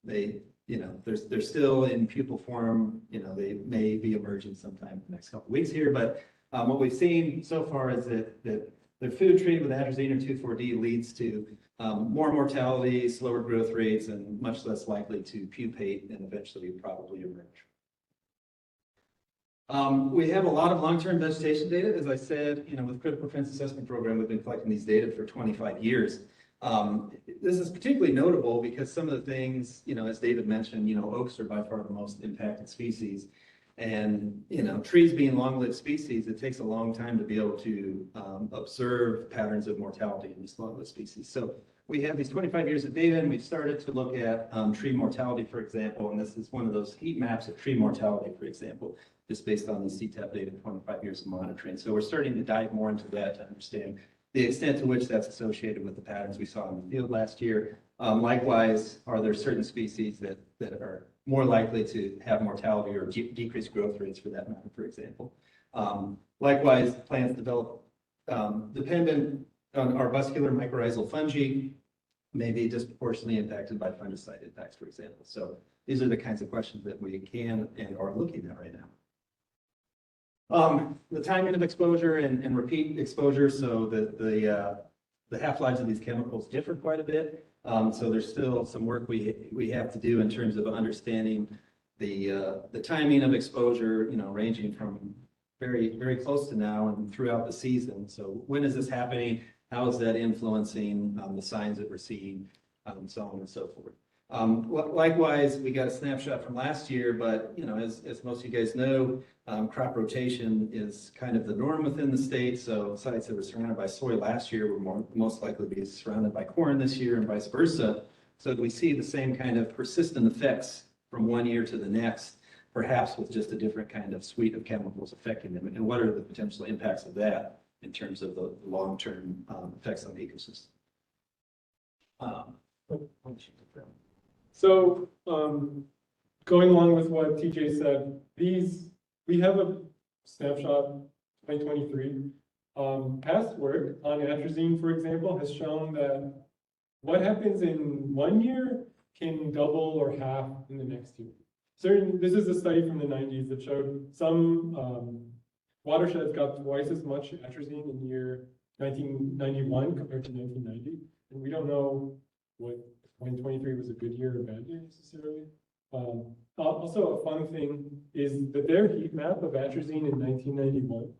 They're still in pupal form, they may be emerging sometime in the next couple of weeks here, but what we've seen so far is that their food treated with atrazine or 2,4-D leads to more mortality, slower growth rates, and much less likely to pupate and eventually probably emerge. We have a lot of long-term vegetation data. As I said, with Critical Fence Assessment Program, we've been collecting these data for 25 years. This is particularly notable because some of the things, as David mentioned, oaks are by far the most impacted species. And, trees being long-lived species, it takes a long time to be able to observe patterns of mortality in these long-lived species. So we have these 25 years of data, and we've started to look at tree mortality, for example, and this is one of those heat maps of tree mortality, for example, just based on the CTAP data, 25 years of monitoring. So we're starting to dive more into that to understand the extent to which that's associated with the patterns we saw in the field last year. Likewise, are there certain species that are more likely to have mortality or decreased growth rates for that matter, for example. Likewise, plants develop dependent on arbuscular mycorrhizal fungi may be disproportionately impacted by fungicide impacts, for example. So these are the kinds of questions that we can and are looking at right now. The timing of exposure and repeat exposure, so the half-lives of these chemicals differ quite a bit. So there's still some work we have to do in terms of understanding the timing of exposure, ranging from very, very close to now and throughout the season. So when is this happening? How is that influencing the signs that we're seeing, so on and so forth. Likewise, we got a snapshot from last year, but as most of you guys know, crop rotation is kind of the norm within the state. So sites that were surrounded by soy last year were most likely to be surrounded by corn this year and vice versa. So we see the same kind of persistent effects from one year to the next, perhaps with just a different kind of suite of chemicals affecting them. And what are the potential impacts of that in terms of the long-term effects on the ecosystem? So, going along with what TJ said, we have a snapshot 2023. Past work on atrazine, for example, has shown that what happens in 1 year can double or half in the next year. this is a study from the 90s that showed some watersheds got twice as much atrazine in year 1991 compared to 1990. And we don't know what 2023 was a good year or bad year necessarily. Also, a fun thing is that their heat map of atrazine in 1991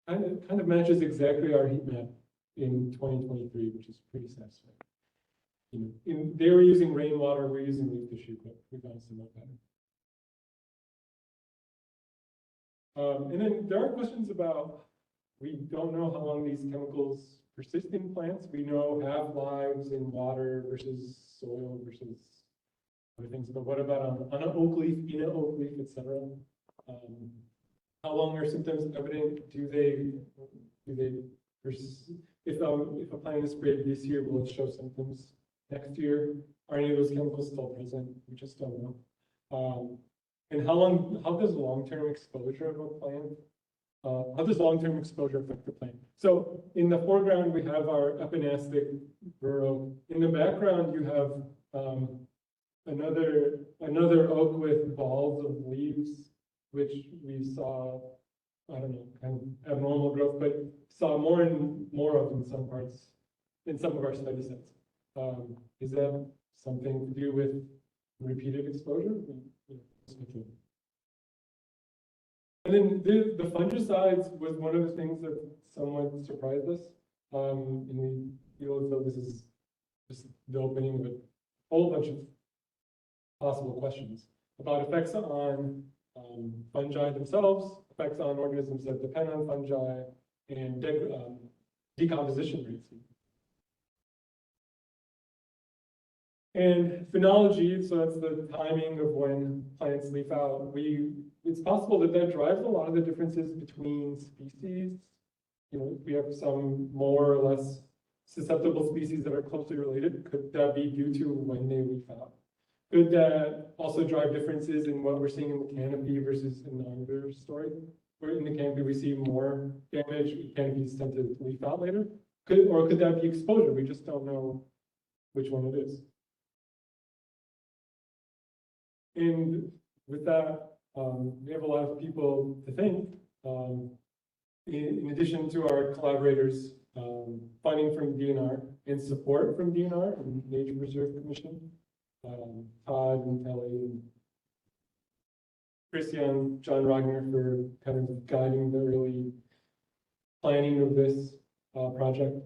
kind of matches exactly our heat map in 2023, which is pretty satisfying. You know, they were using rainwater, we're using leaf tissue, but we found a similar pattern. And then there are questions about, we don't know how long these chemicals persist in plants. We know half-lives in water versus soil versus other things, but what about on an oak leaf, in an oak leaf, etc.? How long are symptoms evident? Do they persist? If a plant is sprayed this year, will it show symptoms next year? Are any of those chemicals still present? We just don't know. And how does long-term exposure of a plant, how does long-term exposure affect the plant? So in the foreground, we have our epinastic burrow. In the background, you have another oak with balls of leaves, which we saw, I don't know, kind of abnormal growth, but saw more and more of in some parts, in some of our study sets. Is that something to do with repeated exposure? And then the fungicides was one of the things that somewhat surprised us. And we feel as though this is just the opening of a whole bunch of possible questions about effects on fungi themselves, effects on organisms that depend on fungi, and decomposition rates. And phenology, so that's the timing of when plants leaf out. It's possible that that drives a lot of the differences between species. You know, we have some more or less susceptible species that are closely related. Could that be due to when they leaf out? Could that also drive differences in what we're seeing in the canopy versus in the under story? Where in the canopy we see more damage, canopies tend to leaf out later. Or could that be exposure? We just don't know which one it is. And with that, we have a lot of people to thank. In addition to our collaborators, funding from DNR and support from DNR and Nature Reserve Commission, Todd and Kelly and Christian, John Ragnar for kind of guiding the early planning of this project.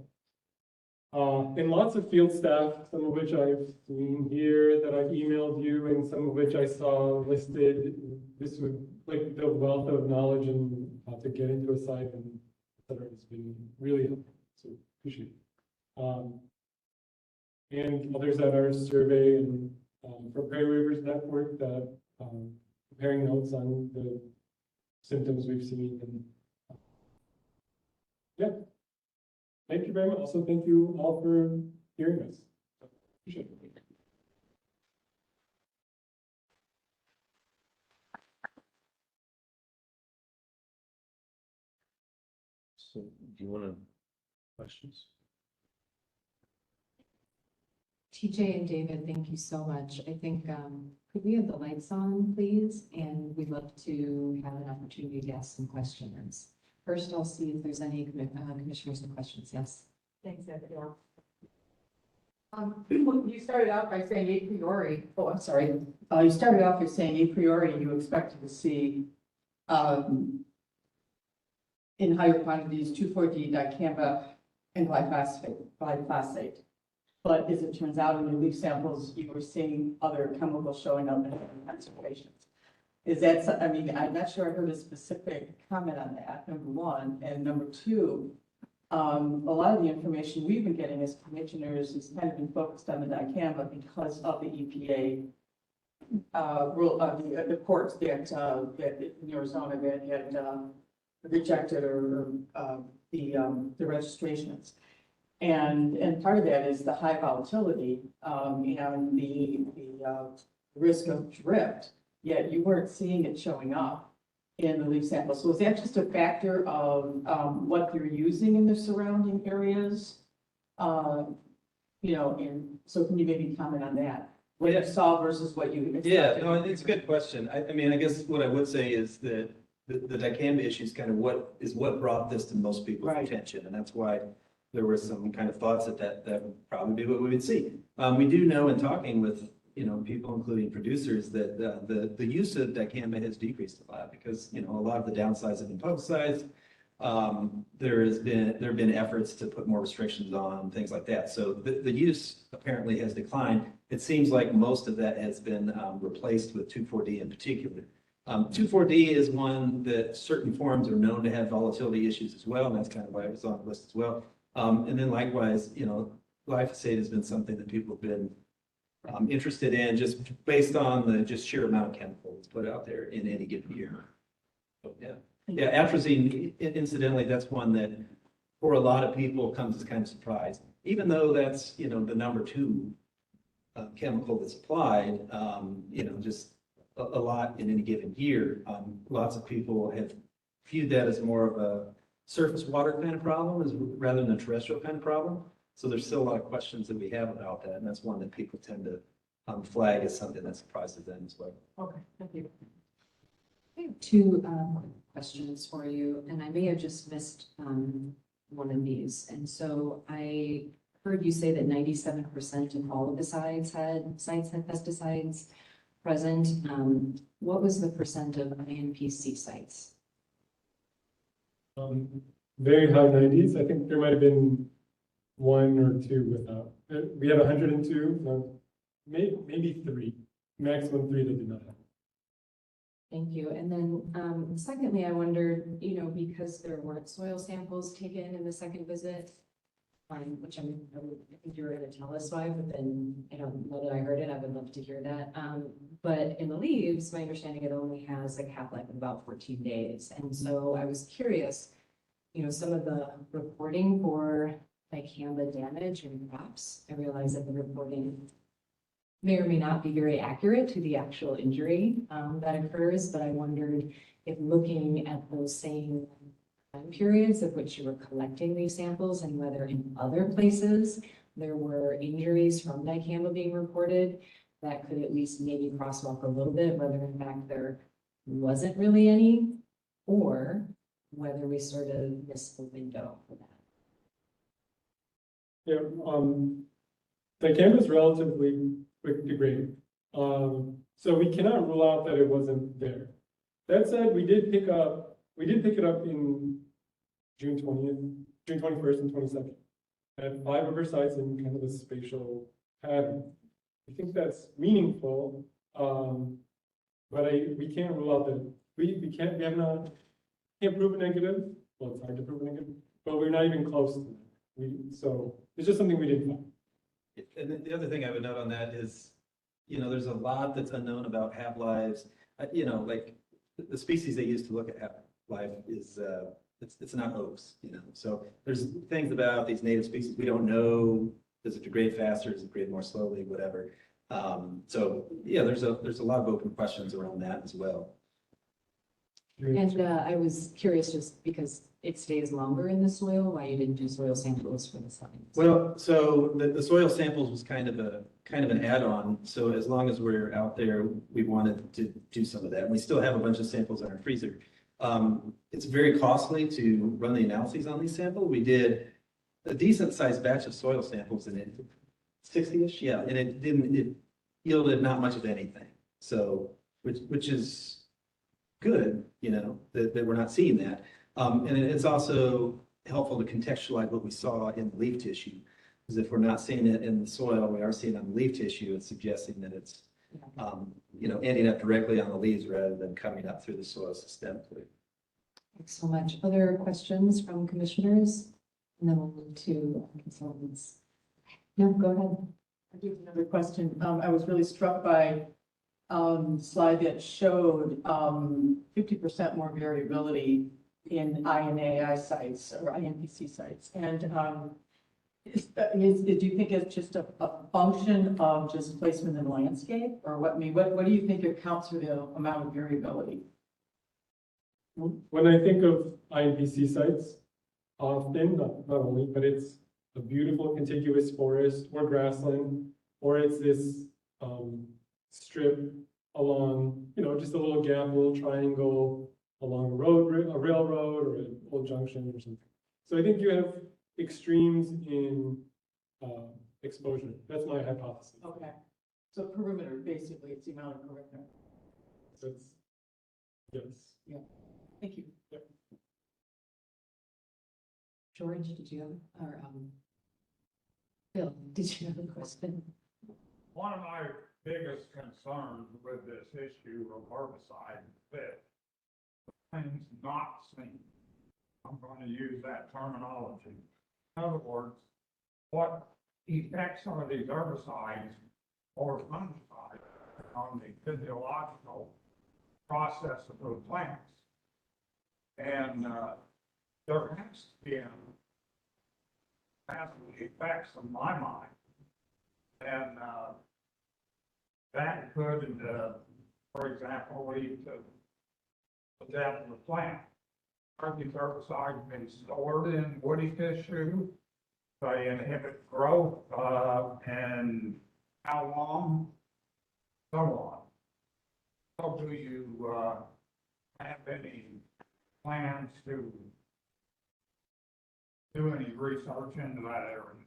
And lots of field staff, some of which I've seen here that I've emailed you, and some of which I saw listed. This would, like, the wealth of knowledge and how to get into a site and et cetera has been really helpful. So appreciate it. And others at our survey and for Prairie Rivers Network that preparing notes on the symptoms we've seen. And yeah. Thank you very much. Also, thank you all for hearing us. Appreciate it. So, do you want to questions? TJ and David, thank you so much. I think, could we have the lights on, please? And we'd love to have an opportunity to ask some questions. First, I'll see if there's any commissioners with questions. Yes. Thanks, Abigail. You started out by saying a priori, I'm sorry. You started off by saying a priori you expected to see in higher quantities 2,4-D dicamba and glyphosate. But as it turns out in your leaf samples, you were seeing other chemicals showing up in different concentrations. Is that, I mean, I'm not sure I heard a specific comment on that, number one. And number two, a lot of the information we've been getting as commissioners has kind of been focused on the dicamba because of the EPA rule, the courts that in Arizona that had rejected the registrations. And part of that is the high volatility and the risk of drift. Yet you weren't seeing it showing up in the leaf sample. So is that just a factor of what you're using in the surrounding areas? You know, and so can you maybe comment on that? what you saw versus what you expected? Yeah, no, it's a good question. I mean, I guess what I would say is that the dicamba issue is kind of what brought this to most people's Right. attention. And that's why there were some kind of thoughts that would probably be what we would see. We do know in talking with, people, including producers, that the use of dicamba has decreased a lot because, a lot of the downsides have been publicized. There have been efforts to put more restrictions on things like that. So the use apparently has declined. It seems like most of that has been replaced with 2,4-D in particular. 2,4-D is one that certain forms are known to have volatility issues as well, and that's kind of why it was on the list as well. And then likewise, glyphosate has been something that people have been interested in just based on the just sheer amount of chemicals put out there in any given year. So, yeah. Yeah, atrazine, incidentally, that's one that for a lot of people comes as kind of surprise, even though that's, the number 2 chemical that's applied, just a lot in any given year. Lots of people have viewed that as more of a surface water kind of problem rather than a terrestrial kind of problem. So there's still a lot of questions that we have about that, and that's one that people tend to flag as something that surprises them as well. Okay, thank you. I have 2 questions for you, and I may have just missed one of these. And so I heard you say that 97% of all of the sites had pesticides present. What was the percent of INPC sites? Very high 90s. I think there might have been 1 or 2 without. We had 102, so maybe 3, maximum 3 that did not have. Thank you. And then secondly, I wondered, because there weren't soil samples taken in the second visit, which I think you were going to tell us why, but then I don't know that I heard it. I would love to hear that. But in the leaves, my understanding, it only has a half-life of about 14 days. And so I was curious, some of the reporting for dicamba damage in crops, I realize that the reporting may or may not be very accurate to the actual injury that occurs, but I wondered if looking at those same time periods of which you were collecting these samples and whether in other places there were injuries from dicamba being reported, that could at least maybe crosswalk a little bit, whether in fact there wasn't really any, or whether we sort of missed the window for that. Yeah, dicamba is relatively quick degrading. So we cannot rule out that it wasn't there. That said, we did pick it up in June 21st and 22nd at 5 of our sites in kind of a spatial pattern. I think that's meaningful, but we can't rule out that we can't prove a negative. Well, it's hard to prove a negative, but we're not even close to that. So it's just something we didn't find. And then the other thing I would note on that is, there's a lot that's unknown about half-lives. Like the species they use to look at half-life is, it's not oaks, So there's things about these native species we don't know. Does it degrade faster? Does it degrade more slowly? Whatever. So yeah, there's a lot of open questions around that as well. And I was curious, just because it stays longer in the soil, why you didn't do soil samples for the signs? Well, so the soil samples was kind of an add-on. So as long as we're out there, we wanted to do some of that. We still have a bunch of samples in our freezer. It's very costly to run the analyses on these samples. We did a decent sized batch of soil samples and it 60-ish, yeah, and it yielded not much of anything. So which is good, that we're not seeing that. And it's also helpful to contextualize what we saw in the leaf tissue. Because if we're not seeing it in the soil, we are seeing it on the leaf tissue, it's suggesting that it's, ending up directly on the leaves rather than coming up through the soil systemically. Thanks so much. Other questions from commissioners? And then we'll move to consultants. No, go ahead. I do have another question. I was really struck by slide that showed 50% more variability in INAI sites or INPC sites. And do you think it's just a function of just placement in the landscape, or what do you think accounts for the amount of variability? When I think of INPC sites, often, not only, but it's a beautiful contiguous forest or grassland, or it's this strip along, just a little gap, a little triangle along a road, a railroad or an old junction or something. So I think you have extremes in exposure. That's my hypothesis. Okay. So perimeter, basically, it's the amount of perimeter. That's, yes. Thank you. George, did you have, or, Bill, did you have a question? One of my biggest concerns with this issue of herbicide is that things not seen. I'm going to use that terminology. In other words, what effects are these herbicides or fungicides on the physiological process of those plants? And there has to be effects in my mind. And that could, for example, lead to the death of the plant. Are these herbicides been stored in woody tissue? They inhibit growth, and how long? So on. So do you have any plans to do any research into that area?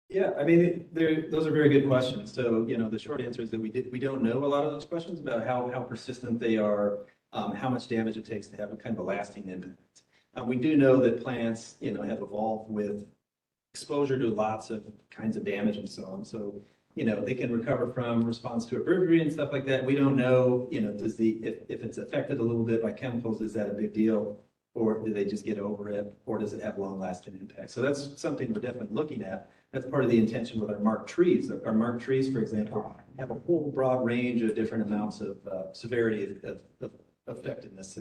Yeah, I mean, those are very good questions. So, the short answer is that we don't know a lot of those questions about how persistent they are, how much damage it takes to have a kind of a lasting impact. We do know that plants, have evolved with exposure to lots of kinds of damage and so on. So, they can recover from response to a herbicide and stuff like that. We don't know, if it's affected a little bit by chemicals, is that a big deal? Or do they just get over it? Or does it have long lasting impact? So that's something we're definitely looking at. That's part of the intention with our marked trees. Our marked trees, for example, have a whole broad range of different amounts of severity of effectiveness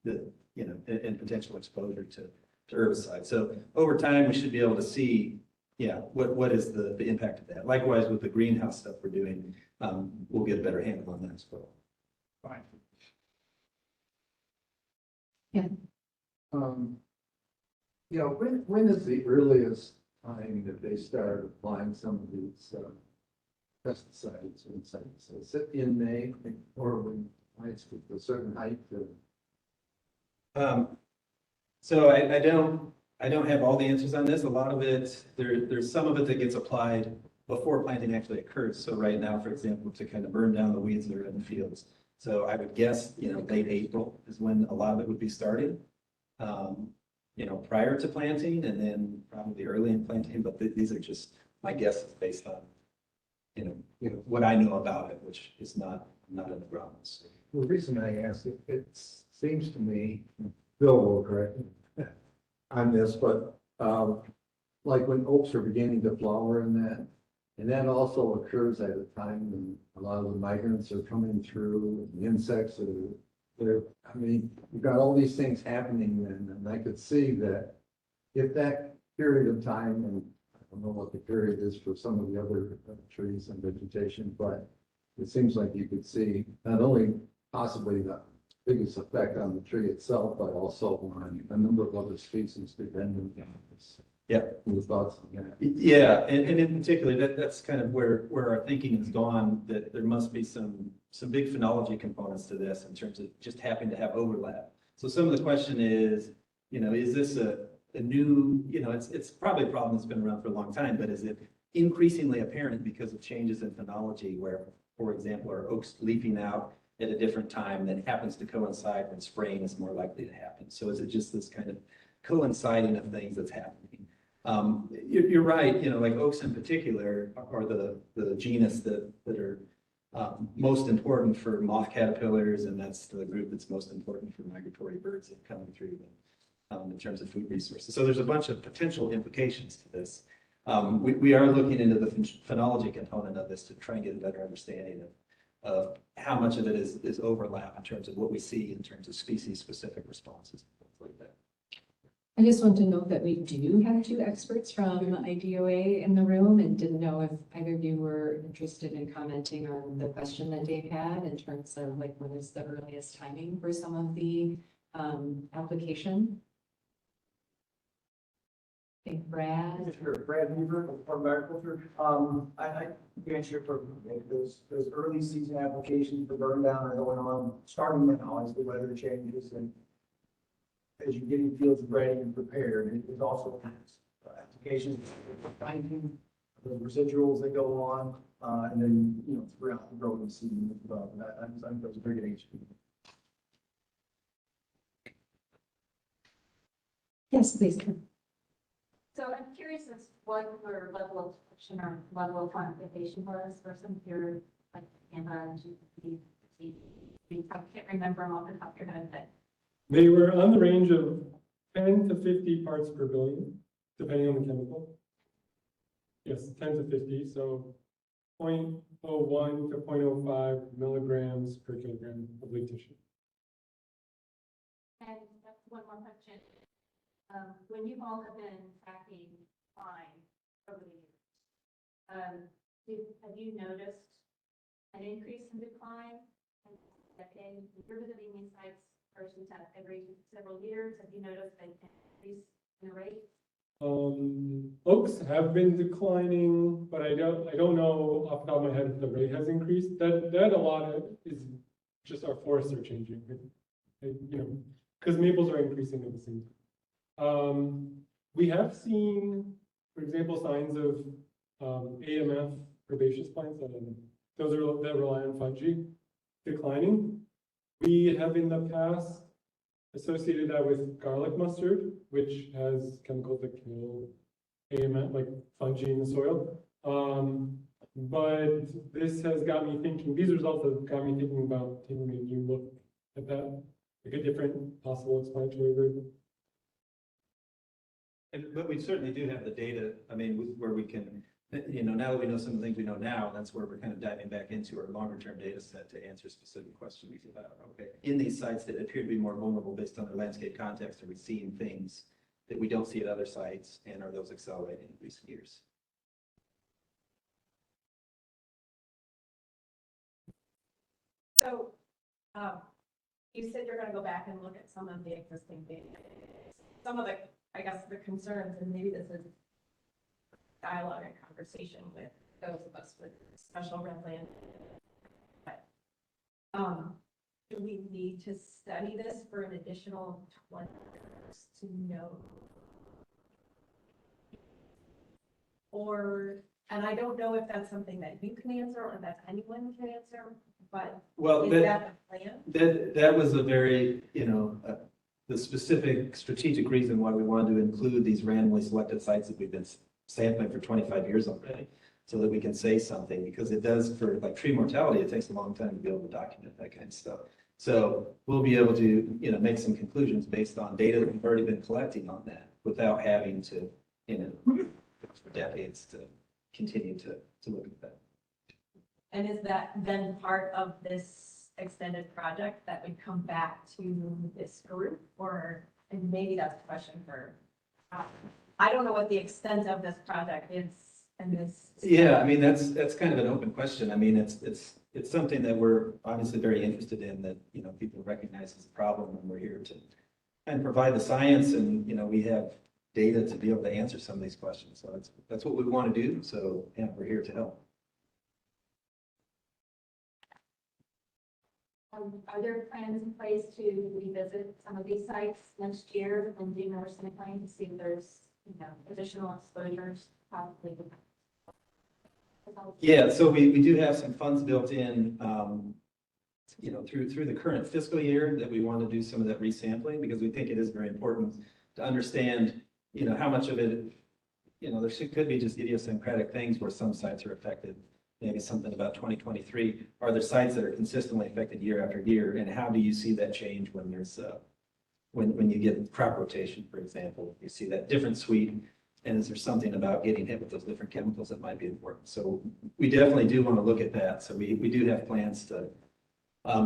and potential exposure to herbicide. So over time, we should be able to see, what is the impact of that. Likewise, with the greenhouse stuff we're doing, we'll get a better handle on that as well. Fine. When is the earliest time that they start applying some of these pesticides and insecticides? Is it in May or when it's with a certain height? So I don't have all the answers on this. A lot of it, there's some of it that gets applied before planting actually occurs. So right now, for example, to kind of burn down the weeds that are in the fields. So I would guess, late April is when a lot of it would be starting. Prior to planting and then probably early in planting, but these are just my guesses based on, what I know about it, which is not in the ground. So, The reason I ask it seems to me, Bill will correct me on this, but like when oaks are beginning to flower and that also occurs at a time when a lot of the migrants are coming through, and the insects are there. I mean, you've got all these things happening then, and I could see that if that period of time, and I don't know what the period is for some of the other trees and vegetation, but it seems like you could see not only possibly the biggest effect on the tree itself, but also on a number of other species depending on this. Yeah. Your thoughts on that? Yeah, and in particular, that's kind of where our thinking has gone, that there must be some big phenology components to this in terms of just having to have overlap. So some of the question is, is this a new, it's probably a problem that's been around for a long time, but is it increasingly apparent because of changes in phenology where, for example, are oaks leafing out at a different time that happens to coincide when spraying is more likely to happen? So is it just this kind of coinciding of things that's happening? You're right, like oaks in particular are the genus that are most important for moth caterpillars, and that's the group that's most important for migratory birds that come through in terms of food resources. So there's a bunch of potential implications to this. We are looking into the phenology component of this to try and get a better understanding of how much of it is overlap in terms of what we see in terms of species-specific responses, things like that. I just want to note that we do have two experts from IDOA in the room and didn't know if either of you were interested in commenting on the question that Dave had in terms of like when is the earliest timing for some of the application. Okay, Brad, Sure, Brad Weaver from Agriculture. You answered for those early season applications for burn down are going on, starting now as the weather changes and as you're getting fields ready and prepared. And there's also applications for planting, the residuals that go on, and then, you know, throughout the growing season as well. I think those are very good answers. yes, please. So I'm curious as what your level of protection or level of quantification was for some of your, like, Canva, I can't remember them off the top of your head, but They were on the range of 10 to 50 parts per billion, depending on the chemical. Yes, 10 to 50, so 0.01 to 0.05 milligrams per kilogram of leaf tissue. and that's one more question. When you all have been tracking decline over the years, have you noticed an increase in decline? And you're visiting these sites first and every several years. Have you noticed an increase in the rate? Oaks have been declining, but I don't know off the top of my head if the rate has increased. That a lot of is just our forests are changing, you know, because maples are increasing at the same time. We have seen, for example, signs of AMF herbaceous plants that rely on fungi declining. We have in the past associated that with garlic mustard, which has chemicals that kill AMF, like fungi in the soil. But this has got me thinking, these results have got me thinking about taking a new look at that, like a different possible explanatory variable. But we certainly do have the data, I mean, where we can, you know, now that we know some of the things we know now, that's where we're kind of diving back into our longer term data set to answer specific questions about, okay, in these sites that appear to be more vulnerable based on their landscape context, are we seeing things that we don't see at other sites, and are those accelerating in recent years? So, you said you're gonna go back and look at some of the existing data. Some of the, I guess, the concerns, and maybe this is dialogue and conversation with those of us with special red land. But, do we need to study this for an additional 20 years to know? Or, and I don't know if that's something that you can answer or that anyone can answer, but Well, is that the plan? that was a very, you know, the specific strategic reason why we wanted to include these randomly selected sites that we've been sampling for 25 years already, so that we can say something, because it does, for like tree mortality, it takes a long time to be able to document that kind of stuff. So we'll be able to, you know, make some conclusions based on data that we've already been collecting on that, without having to, you know, for decades to continue to look at that. And is that then part of this extended project that would come back to this group? Or, and maybe that's a question for, I don't know what the extent of this project is and this. Yeah, I mean, that's kind of an open question. I mean, it's something that we're obviously very interested in, that, you know, people recognize as a problem, and we're here to and provide the science, and, you know, we have data to be able to answer some of these questions. So that's what we want to do. So yeah, we're here to help. Are there plans in place to revisit some of these sites next year and do more sampling to see if there's, you know, additional exposures possibly? Yeah, so we do have some funds built in, you know, through the current fiscal year, that we want to do some of that resampling, because we think it is very important to understand, you know, how much of it, you know, could be just idiosyncratic things where some sites are affected. Maybe something about 2023. Are there sites that are consistently affected year after year? And how do you see that change when there's when you get crop rotation, for example? You see that different suite, and is there something about getting hit with those different chemicals that might be important? So we definitely do want to look at that. So we do have plans to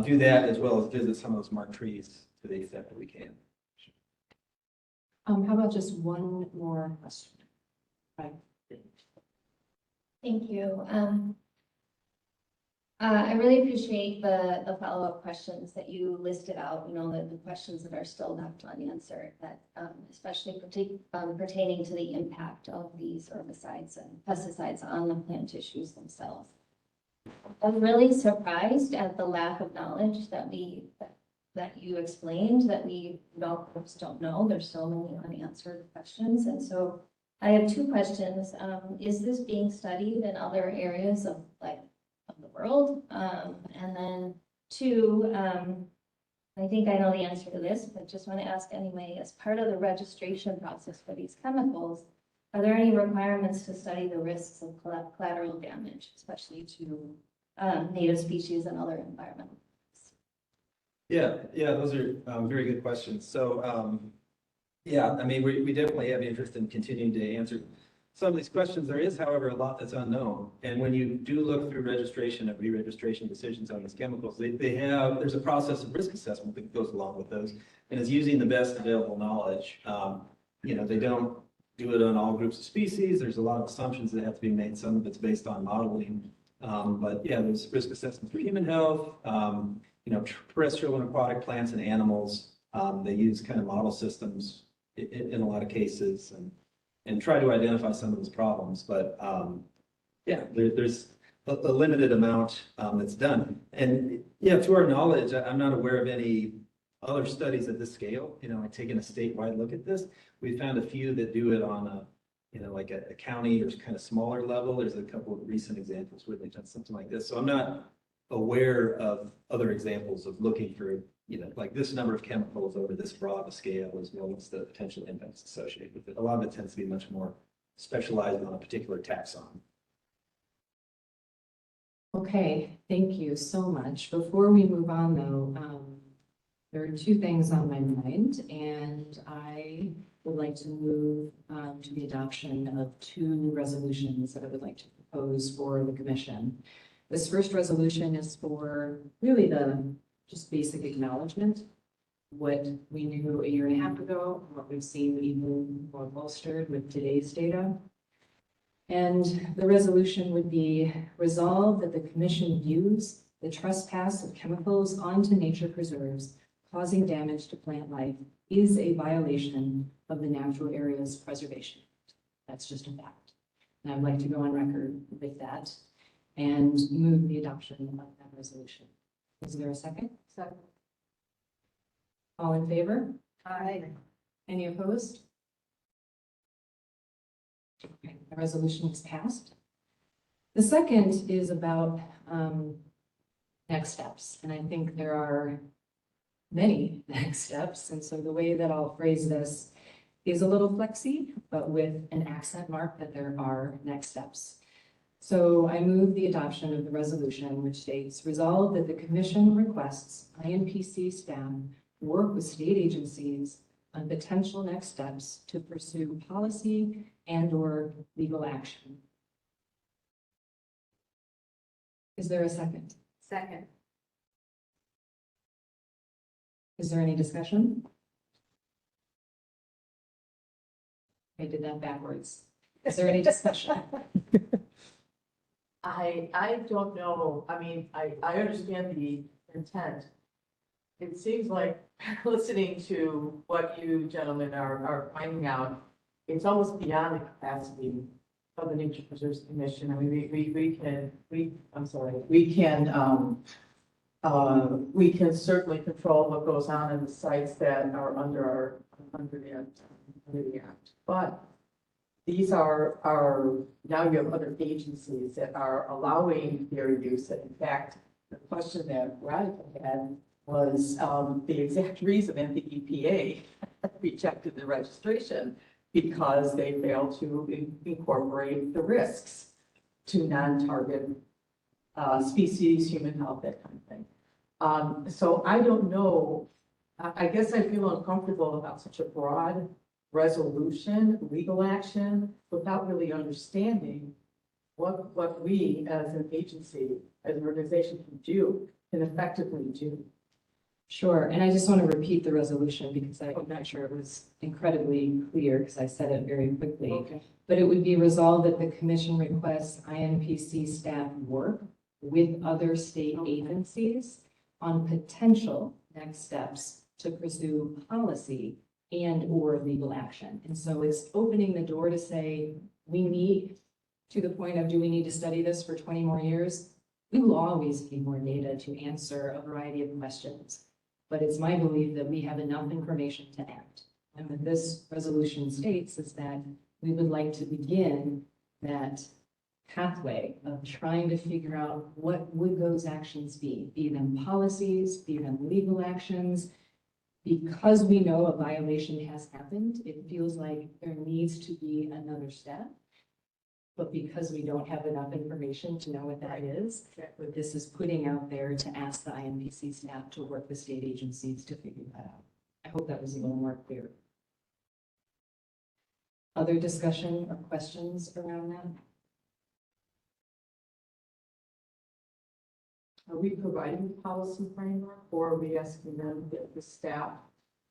do that, as well as visit some of those marked trees to the extent that we can. How about just one more question? Right. Thank you. I really appreciate the follow-up questions that you listed out, the questions that are still left unanswered, that especially pertaining to the impact of these herbicides and pesticides on the plant tissues themselves. I'm really surprised at the lack of knowledge that you explained, that we don't know. There's so many unanswered questions. And so I have two questions. Is this being studied in other areas of the world? And then two, I think I know the answer to this, but just want to ask anyway, as part of the registration process for these chemicals, are there any requirements to study the risks of collateral damage, especially to native species and other environmental? Yeah, those are very good questions. So, yeah, I mean, we definitely have interest in continuing to answer some of these questions. There is, however, a lot that's unknown. And when you do look through registration and re-registration decisions on these chemicals, there's a process of risk assessment that goes along with those, and it's using the best available knowledge. They don't do it on all groups of species. There's a lot of assumptions that have to be made. Some of it's based on modeling. But yeah, there's risk assessment for human health, terrestrial and aquatic plants and animals. They use kind of model systems in a lot of cases and try to identify some of those problems. But yeah, there's a limited amount that's done. And yeah, to our knowledge, I'm not aware of any other studies at this scale. Taking a statewide look at this, we found a few that do it on a like a county or kind of smaller level. There's a couple of recent examples where they've done something like this. So I'm not aware of other examples of looking for, like this number of chemicals over this broad a scale, as well as the potential impacts associated with it. A lot of it tends to be much more specialized on a particular taxon. Okay, thank you so much. Before we move on though, there are two things on my mind, and I would like to move to the adoption of two resolutions that I would like to propose for the commission. This first resolution is for really the just basic acknowledgement, what we knew a year and a half ago, what we've seen even more bolstered with today's data. And the resolution would be resolved that the commission views the trespass of chemicals onto nature preserves causing damage to plant life is a violation of the Natural Areas Preservation Act. That's just a fact. And I'd like to go on record with that and move the adoption of that resolution. Is there a second? Second. All in favor? Aye. Any opposed? Okay, the resolution is passed. The second is about next steps, and I think there are many next steps, and so the way that I'll phrase this is a little flexy, but with an accent mark that there are next steps. So I move the adoption of the resolution, which states, resolved that the commission requests INPC staff work with state agencies on potential next steps to pursue policy and/or legal action. Is there a second? Second. Is there any discussion? I did that backwards. Is there any discussion? I don't know. I mean, I understand the intent. It seems like listening to what you gentlemen are finding out, it's almost beyond the capacity of the Nature Preserves Commission. I mean, we can certainly control what goes on in the sites that are under the act. But these are now you have other agencies that are allowing their use. And in fact, the question that Radical had was the exact reason that the EPA rejected the registration, because they failed to incorporate the risks to non-target species, human health, that kind of thing. So I don't know. I guess I feel uncomfortable about such a broad resolution, legal action, without really understanding what we as an agency, as an organization can effectively do. Sure, and I just want to repeat the resolution because I'm not sure it was incredibly clear because I said it very quickly. Okay. But it would be resolved that the commission requests INPC staff work with other state agencies on potential next steps to pursue policy and or legal action. And so it's opening the door to say, we need, to the point of, do we need to study this for 20 more years? We will always need more data to answer a variety of questions. But it's my belief that we have enough information to act. And what this resolution states is that we would like to begin that pathway of trying to figure out what would those actions be them policies, be them legal actions. Because we know a violation has happened, it feels like there needs to be another step. But because we don't have enough information to know what that is, what this is putting out there to ask the INPC staff to work with state agencies to figure that out. I hope that was a little more clear. Other discussion or questions around that? Are we providing the policy framework, or are we asking them, the staff,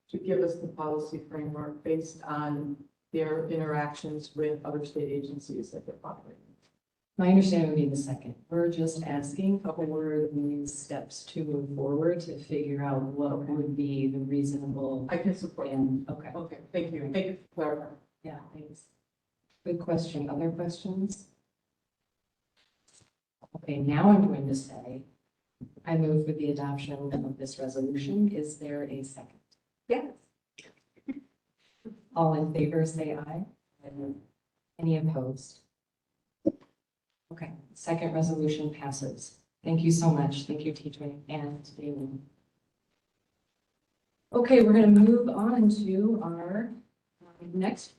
to give us the policy framework based on their interactions with other state agencies that they're operating? My understanding would be the second. We're just asking for these steps to move forward to figure out what would be the reasonable. I can support them. Okay. Okay, thank you. Thank you for clarifying. Yeah, thanks. Good question. Other questions? Okay, now I'm going to say, I move for the adoption of this resolution. Is there a second? Yes. All in favor, say aye. Any opposed? Okay, second resolution passes. Thank you so much. Thank you, TJ and David. Okay, we're going to move on to our next